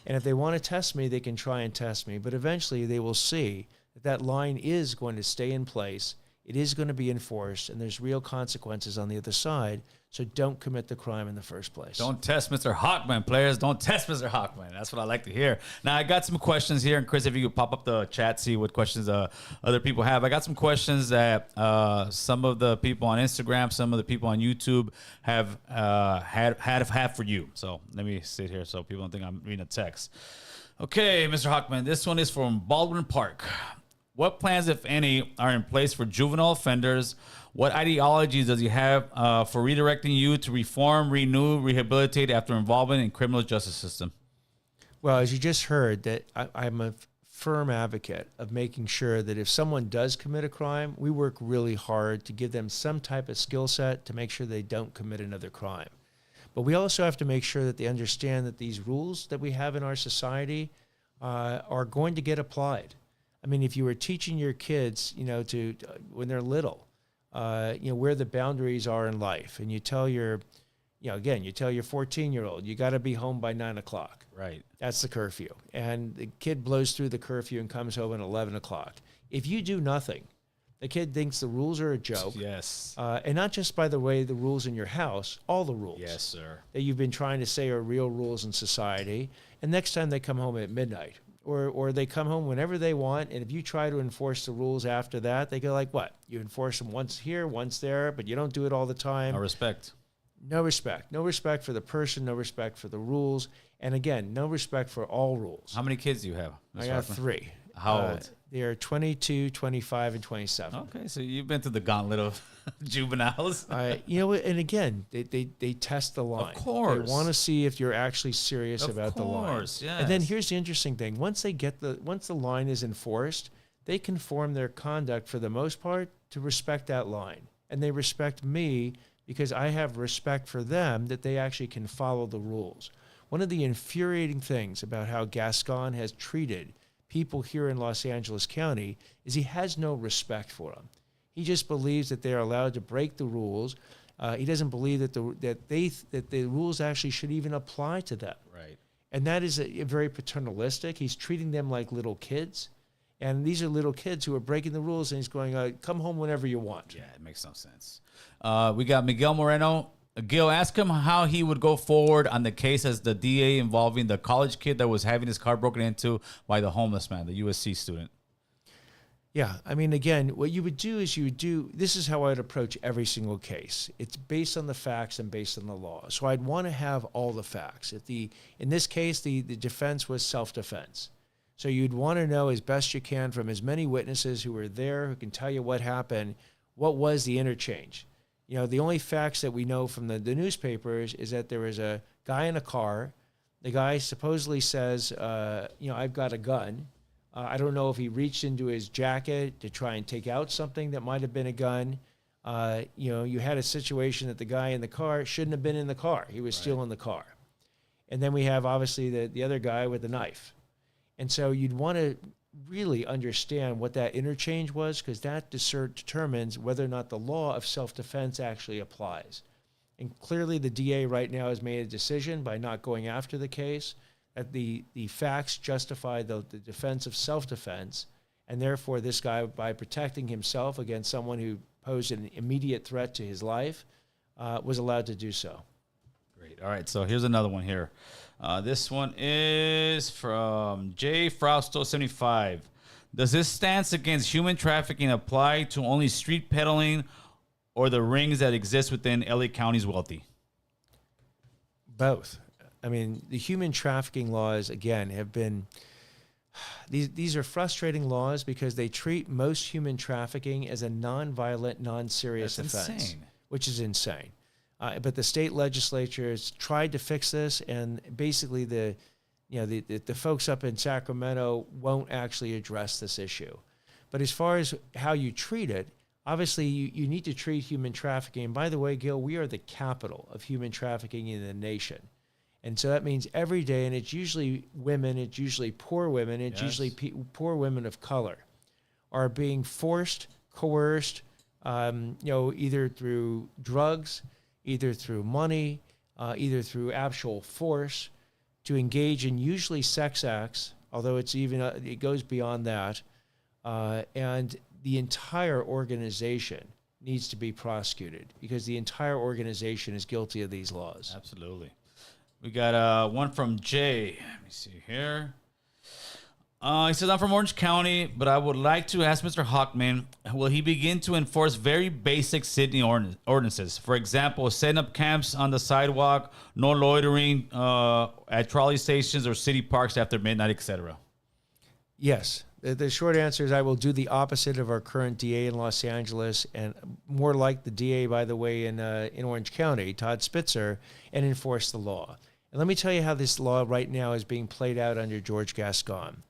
And if they want to test me, they can try and test me, but eventually they will see that line is going to stay in place. It is going to be enforced, and there's real consequences on the other side. So don't commit the crime in the first place. Don't test Mr. Hochman, players. Don't test Mr. Hochman. That's what I like to hear. Now, I got some questions here. And, Chris, if you could pop up the chat, see what questions other people have. I got some questions that some of the people on Instagram, some of the people on YouTube have had for you. So let me sit here so people don't think I'm reading a text. Okay, Mr. Hochman, this one is from Baldwin Park. What plans, if any, are in place for juvenile offenders? What ideologies does he have for redirecting you to reform, renew, rehabilitate after involvement in criminal justice system? Well, as you just heard, that I'm a firm advocate of making sure that if someone does commit a crime, we work really hard to give them some type of skill set to make sure they don't commit another crime. But we also have to make sure that they understand that these rules that we have in our society are going to get applied. I mean, if you were teaching your kids, to when they're little, where the boundaries are in life, and you tell your 14-year-old, you got to be home by 9 o'clock. Right. That's the curfew. And the kid blows through the curfew and comes home at 11 o'clock. If you do nothing, the kid thinks the rules are a joke. Yes. And not just, by the way, the rules in your house, all the rules. Yes, sir. That you've been trying to say are real rules in society. And next time they come home at midnight, or they come home whenever they want, and if you try to enforce the rules after that, they go like, what? You enforce them once here, once there, but you don't do it all the time. No respect. No respect. No respect for the person, no respect for the rules, and again, no respect for all rules. How many kids do you have, Mr. I got Hochman? 3. How old? They are 22, 25, and 27. Okay, so you've been through the gauntlet of juveniles. And again, they test the line. Of course. They want to see if you're actually serious about the line. Of course, yes. And then here's the interesting thing. Once the line is enforced, they conform their conduct for the most part to respect that line. And they respect me because I have respect for them that they actually can follow the rules. One of the infuriating things about how Gascon has treated people here in Los Angeles County is he has no respect for them. He just believes that they're allowed to break the rules. He doesn't believe that the rules actually should even apply to them. Right. And that is a very paternalistic. He's treating them like little kids. And these are little kids who are breaking the rules, and he's going, come home whenever you want. Yeah, it makes no sense. We got Miguel Moreno. Gil, ask him how he would go forward on the case as the DA involving the college kid that was having his car broken into by the homeless man, the USC student. Yeah, I mean, again, what you would do is this is how I'd approach every single case. It's based on the facts and based on the law. So I'd want to have all the facts. In this case, the defense was self-defense. So you'd want to know as best you can from as many witnesses who were there, who can tell you what happened, what was the interchange. The only facts that we know from the newspapers is that there was a guy in a car. The guy supposedly says, I've got a gun. I don't know if he reached into his jacket to try and take out something that might have been a gun. You had a situation that the guy in the car shouldn't have been in the car. He was still in the car. And then we have, obviously, the other guy with the knife. And so you'd want to really understand what that interchange was, because that determines whether or not the law of self-defense actually applies. And clearly the DA right now has made a decision by not going after the case that the facts justify the defense of self-defense, and therefore this guy, by protecting himself against someone who posed an immediate threat to his life, was allowed to do so. Great. All right, so here's another one here. This one is from J. Frausto 75. Does this stance against human trafficking apply to only street peddling or the rings that exist within LA County's wealthy? Both. I mean, the human trafficking laws, again, have been... These are frustrating laws because they treat most human trafficking as a non-violent, non-serious offense. Insane. which is insane. But the state legislature has tried to fix this, and basically the folks up in Sacramento won't actually address this issue. But as far as how you treat it, obviously you need to treat human trafficking. And by the way, Gil, we are the capital of human trafficking in the nation. And so that means every day, and it's usually women, it's usually poor women, it's usually poor women of color are being forced, coerced, either through drugs, either through money, either through actual force, to engage in usually sex acts, although it goes beyond that, and the entire organization needs to be prosecuted because the entire organization is guilty of these laws. Absolutely. We got one from Jay. Let me see here. He says, I'm from Orange County, but I would like to ask Mr. Hochman, will he begin to enforce very basic city ordinances? For example, setting up camps on the sidewalk, no loitering at trolley stations or city parks after midnight, etc. Yes. The short answer is I will do the opposite of our current DA in Los Angeles, and more like the DA, by the way, in Orange County, Todd Spitzer, and enforce the law. And let me tell you how this law right now is being played out under George Gascon.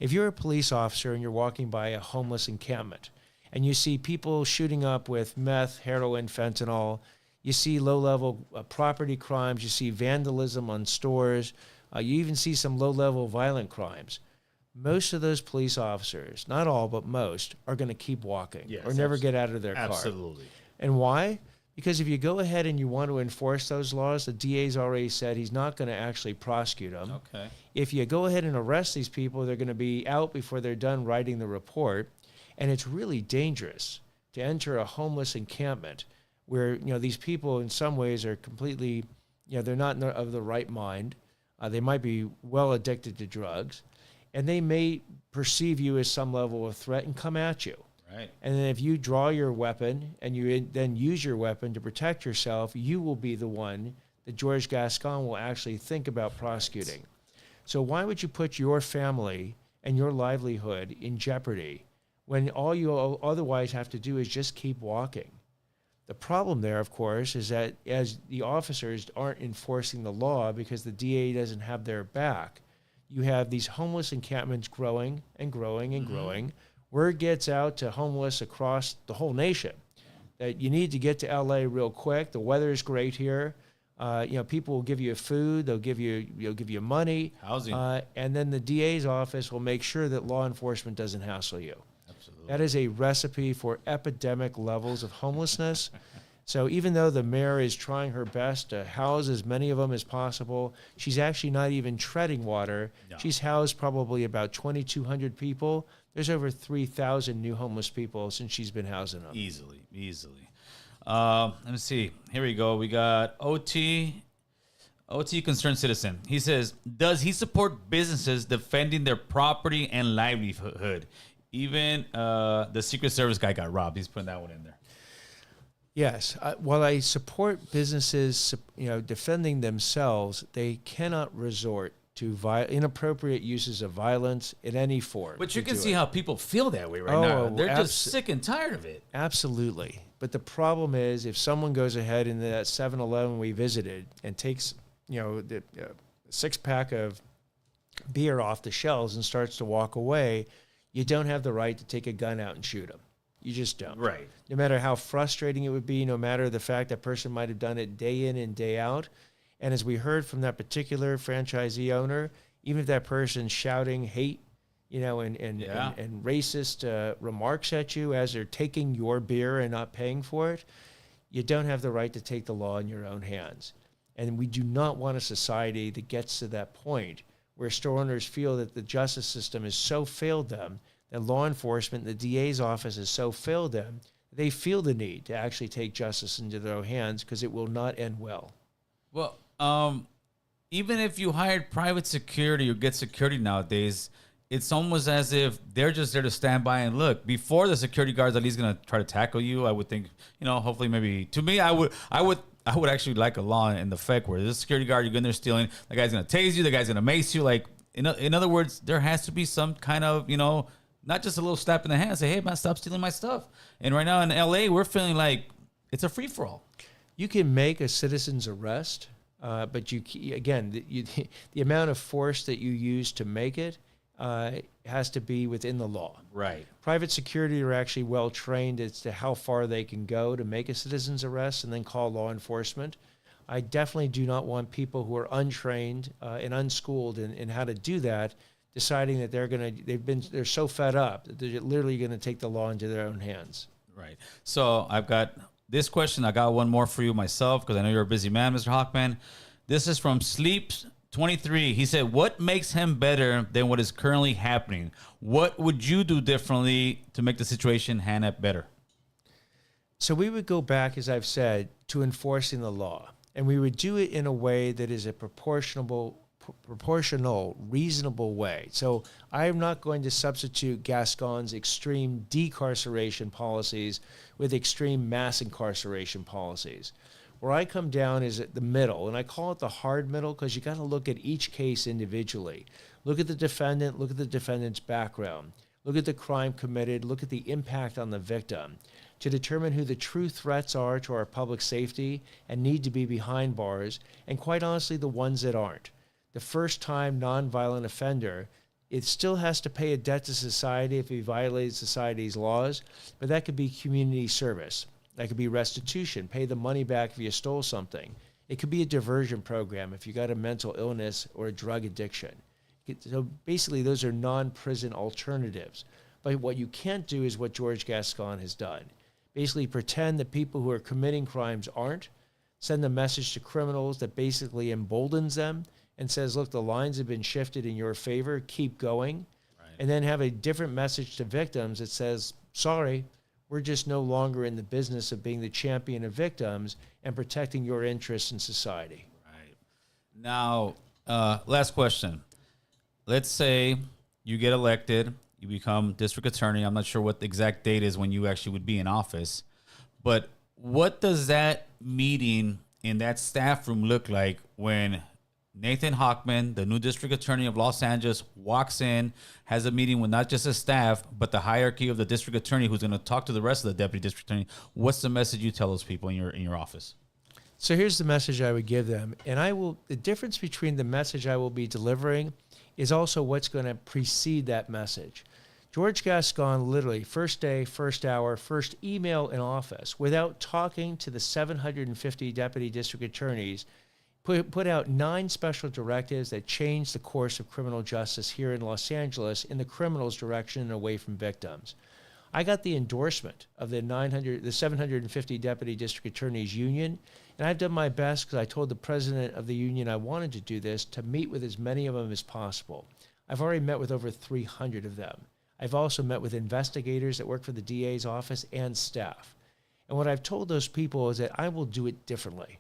If you're a police officer and you're walking by a homeless encampment and you see people shooting up with meth, heroin, fentanyl, you see low-level property crimes, you see vandalism on stores, you even see some low-level violent crimes, most of those police officers, not all, but most, are going to keep walking or never get out of their car. Absolutely. And why? Because if you go ahead and you want to enforce those laws, the DA's already said he's not going to actually prosecute them. Okay. If you go ahead and arrest these people, they're going to be out before they're done writing the report. And it's really dangerous to enter a homeless encampment where, these people in some ways are completely, they're not of the right mind. They might be well addicted to drugs. And they may perceive you as some level of threat and come at you. Right. And then if you draw your weapon and you then use your weapon to protect yourself, you will be the one that George Gascon will actually think about prosecuting. So why would you put your family and your livelihood in jeopardy when all you otherwise have to do is just keep walking? The problem there, of course, is that as the officers aren't enforcing the law because the DA doesn't have their back, you have these homeless encampments growing and growing and growing. Word gets out to homeless across the whole nation that you need to get to LA real quick. The weather is great here. People will give you food. They'll give you money, housing, and then the DA's office will make sure that law enforcement doesn't hassle you. Absolutely. That is a recipe for epidemic levels of homelessness. So even though the mayor is trying her best to house as many of them as possible, she's actually not even treading water. No. She's housed probably about 2,200 people. There's over 3,000 new homeless people since she's been housing them. Easily. Let me see. Here we go. We got OT Concerned Citizen. He says, does he support businesses defending their property and livelihood? Even the Secret Service guy got robbed. He's putting that one in there. Yes. While I support businesses, defending themselves, they cannot resort to inappropriate uses of violence in any form. But you can see how people feel that way right now. They're just sick and tired of it. Absolutely. But the problem is if someone goes ahead in that 7-Eleven we visited and takes, the six-pack of beer off the shelves and starts to walk away, you don't have the right to take a gun out and shoot them. You just don't. Right. No matter how frustrating it would be, no matter the fact that person might have done it day in and day out. And as we heard from that particular franchisee owner, even if that person's shouting hate, and racist remarks at you as they're taking your beer and not paying for it, you don't have the right to take the law in your own hands. And we do not want a society that gets to that point where store owners feel that the justice system has so failed them, that law enforcement, the DA's office has so failed them, they feel the need to actually take justice into their own hands because it will not end well. Well, even if you hired private security or get security nowadays, it's almost as if they're just there to stand by and look. Before the security guard's at least going to try to tackle you, I would think, hopefully maybe, to me, I would actually like a law in effect where this security guard, you're going there stealing, the guy's going to tase you, the guy's going to mace you. Like, in other words, there has to be some kind of, not just a little slap in the hand, say, hey, man, stop stealing my stuff. And right now in LA, we're feeling like it's a free for all. You can make a citizen's arrest, but the amount of force that you use to make it has to be within the law. Right. Private security are actually well trained as to how far they can go to make a citizen's arrest and then call law enforcement. I definitely do not want people who are untrained and unschooled in how to do that, deciding that they're so fed up that they're literally going to take the law into their own hands. Right. So I've got this question. I got one more for you myself because I know you're a busy man, Mr. Hochman. This is from Sleeps23. He said, what makes him better than what is currently happening? What would you do differently to make the situation Hannah better? So we would go back, as I've said, to enforcing the law. And we would do it in a way that is a proportional, reasonable way. So I am not going to substitute Gascon's extreme decarceration policies with extreme mass incarceration policies. Where I come down is at the middle, and I call it the hard middle because you got to look at each case individually. Look at the defendant, look at the defendant's background, look at the crime committed, look at the impact on the victim, to determine who the true threats are to our public safety and need to be behind bars, and quite honestly, the ones that aren't. The first-time nonviolent offender, it still has to pay a debt to society if he violates society's laws, but that could be community service. That could be restitution, pay the money back if you stole something. It could be a diversion program if you got a mental illness or a drug addiction. So basically, those are non-prison alternatives. But what you can't do is what George Gascon has done. Basically pretend that people who are committing crimes aren't, send a message to criminals that basically emboldens them and says, look, the lines have been shifted in your favor, keep going. Right. And then have a different message to victims that says, sorry, we're just no longer in the business of being the champion of victims and protecting your interests in society. Right. Now, last question. Let's say you get elected, you become district attorney. I'm not sure what the exact date is when you actually would be in office, but what does that meeting in that staff room look like when Nathan Hochman, the new district attorney of Los Angeles, walks in, has a meeting with not just his staff, but the hierarchy of the district attorney who's going to talk to the rest of the deputy district attorney? What's the message you tell those people in your office? So here's the message I would give them. And the difference between the message I will be delivering is also what's going to precede that message. George Gascon literally, first day, first hour, first email in office, without talking to the 750 deputy district attorneys, put out 9 special directives that changed the course of criminal justice here in Los Angeles in the criminal's direction and away from victims. I got the endorsement of the 750 deputy district attorneys union, and I've done my best because I told the president of the union I wanted to do this, to meet with as many of them as possible. I've already met with over 300 of them. I've also met with investigators that work for the DA's office and staff. And what I've told those people is that I will do it differently.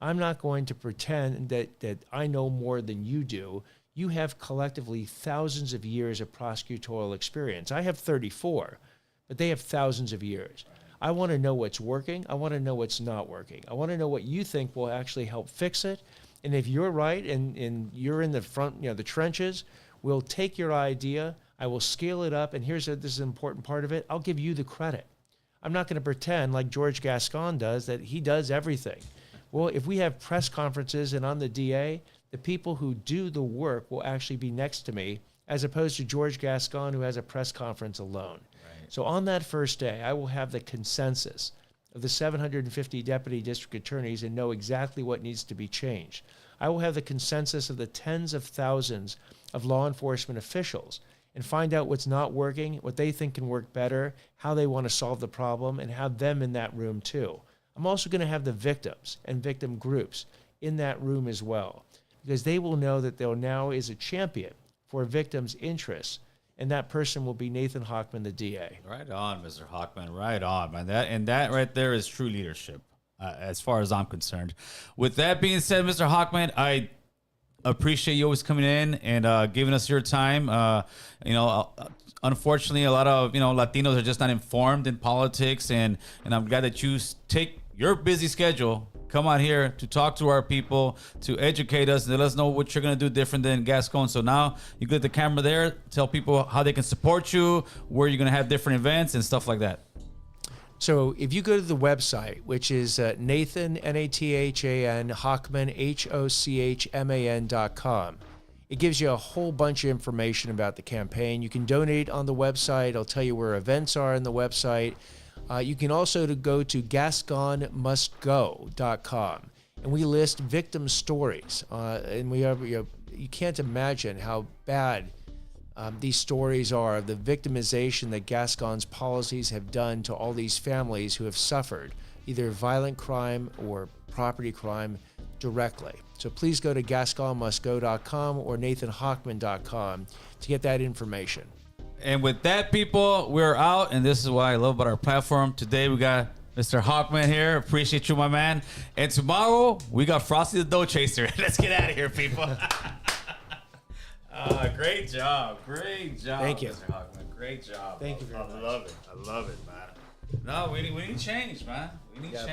I'm not going to pretend that I know more than you do. You have collectively thousands of years of prosecutorial experience. I have 34, but they have thousands of years. I want to know what's working. I want to know what's not working. I want to know what you think will actually help fix it. And if you're right and you're in the front, the trenches, we'll take your idea. I will scale it up. And this is an important part of it. I'll give you the credit. I'm not going to pretend like George Gascon does that he does everything. Well, if we have press conferences and on the DA, the people who do the work will actually be next to me, as opposed to George Gascon, who has a press conference alone. Right. So on that first day, I will have the consensus of the 750 deputy district attorneys and know exactly what needs to be changed. I will have the consensus of the tens of thousands of law enforcement officials and find out what's not working, what they think can work better, how they want to solve the problem, and have them in that room too. I'm also going to have the victims and victim groups in that room as well, because they will know that there now is a champion for victims' interests, and that person will be Nathan Hochman, the DA. Right on, Mr. Hochman. Right on, man. That right there is true leadership, as far as I'm concerned. With that being said, Mr. Hochman, I appreciate you always coming in and giving us your time. Unfortunately, a lot of Latinos are just not informed in politics, and I'm glad that you take your busy schedule, come out here to talk to our people, to educate us, and let us know what you're going to do different than Gascon. So now you get the camera there, tell people how they can support you, where you're going to have different events and stuff like that. So if you go to the website, which is Nathan, Nathan, Hochman, Hochman.com, it gives you a whole bunch of information about the campaign. You can donate on the website. It'll tell you where events are on the website. You can also go to GasconMustGo.com, and we list victim stories. And we have, you can't imagine how bad these stories are of the victimization that Gascon's policies have done to all these families who have suffered either violent crime or property crime directly. So please go to GasconMustGo.com or NathanHochman.com to get that information. And with that, people, we're out, and this is what I love about our platform. Today we got Mr. Hochman here. Appreciate you, my man. And tomorrow we got Frosty the Dough Chaser. Let's get out of here, people. Great job. Great job. Thank you. Mr. Hochman. Great job. Thank you very much. I love it. I love it, man. No, we need change, man. We need change.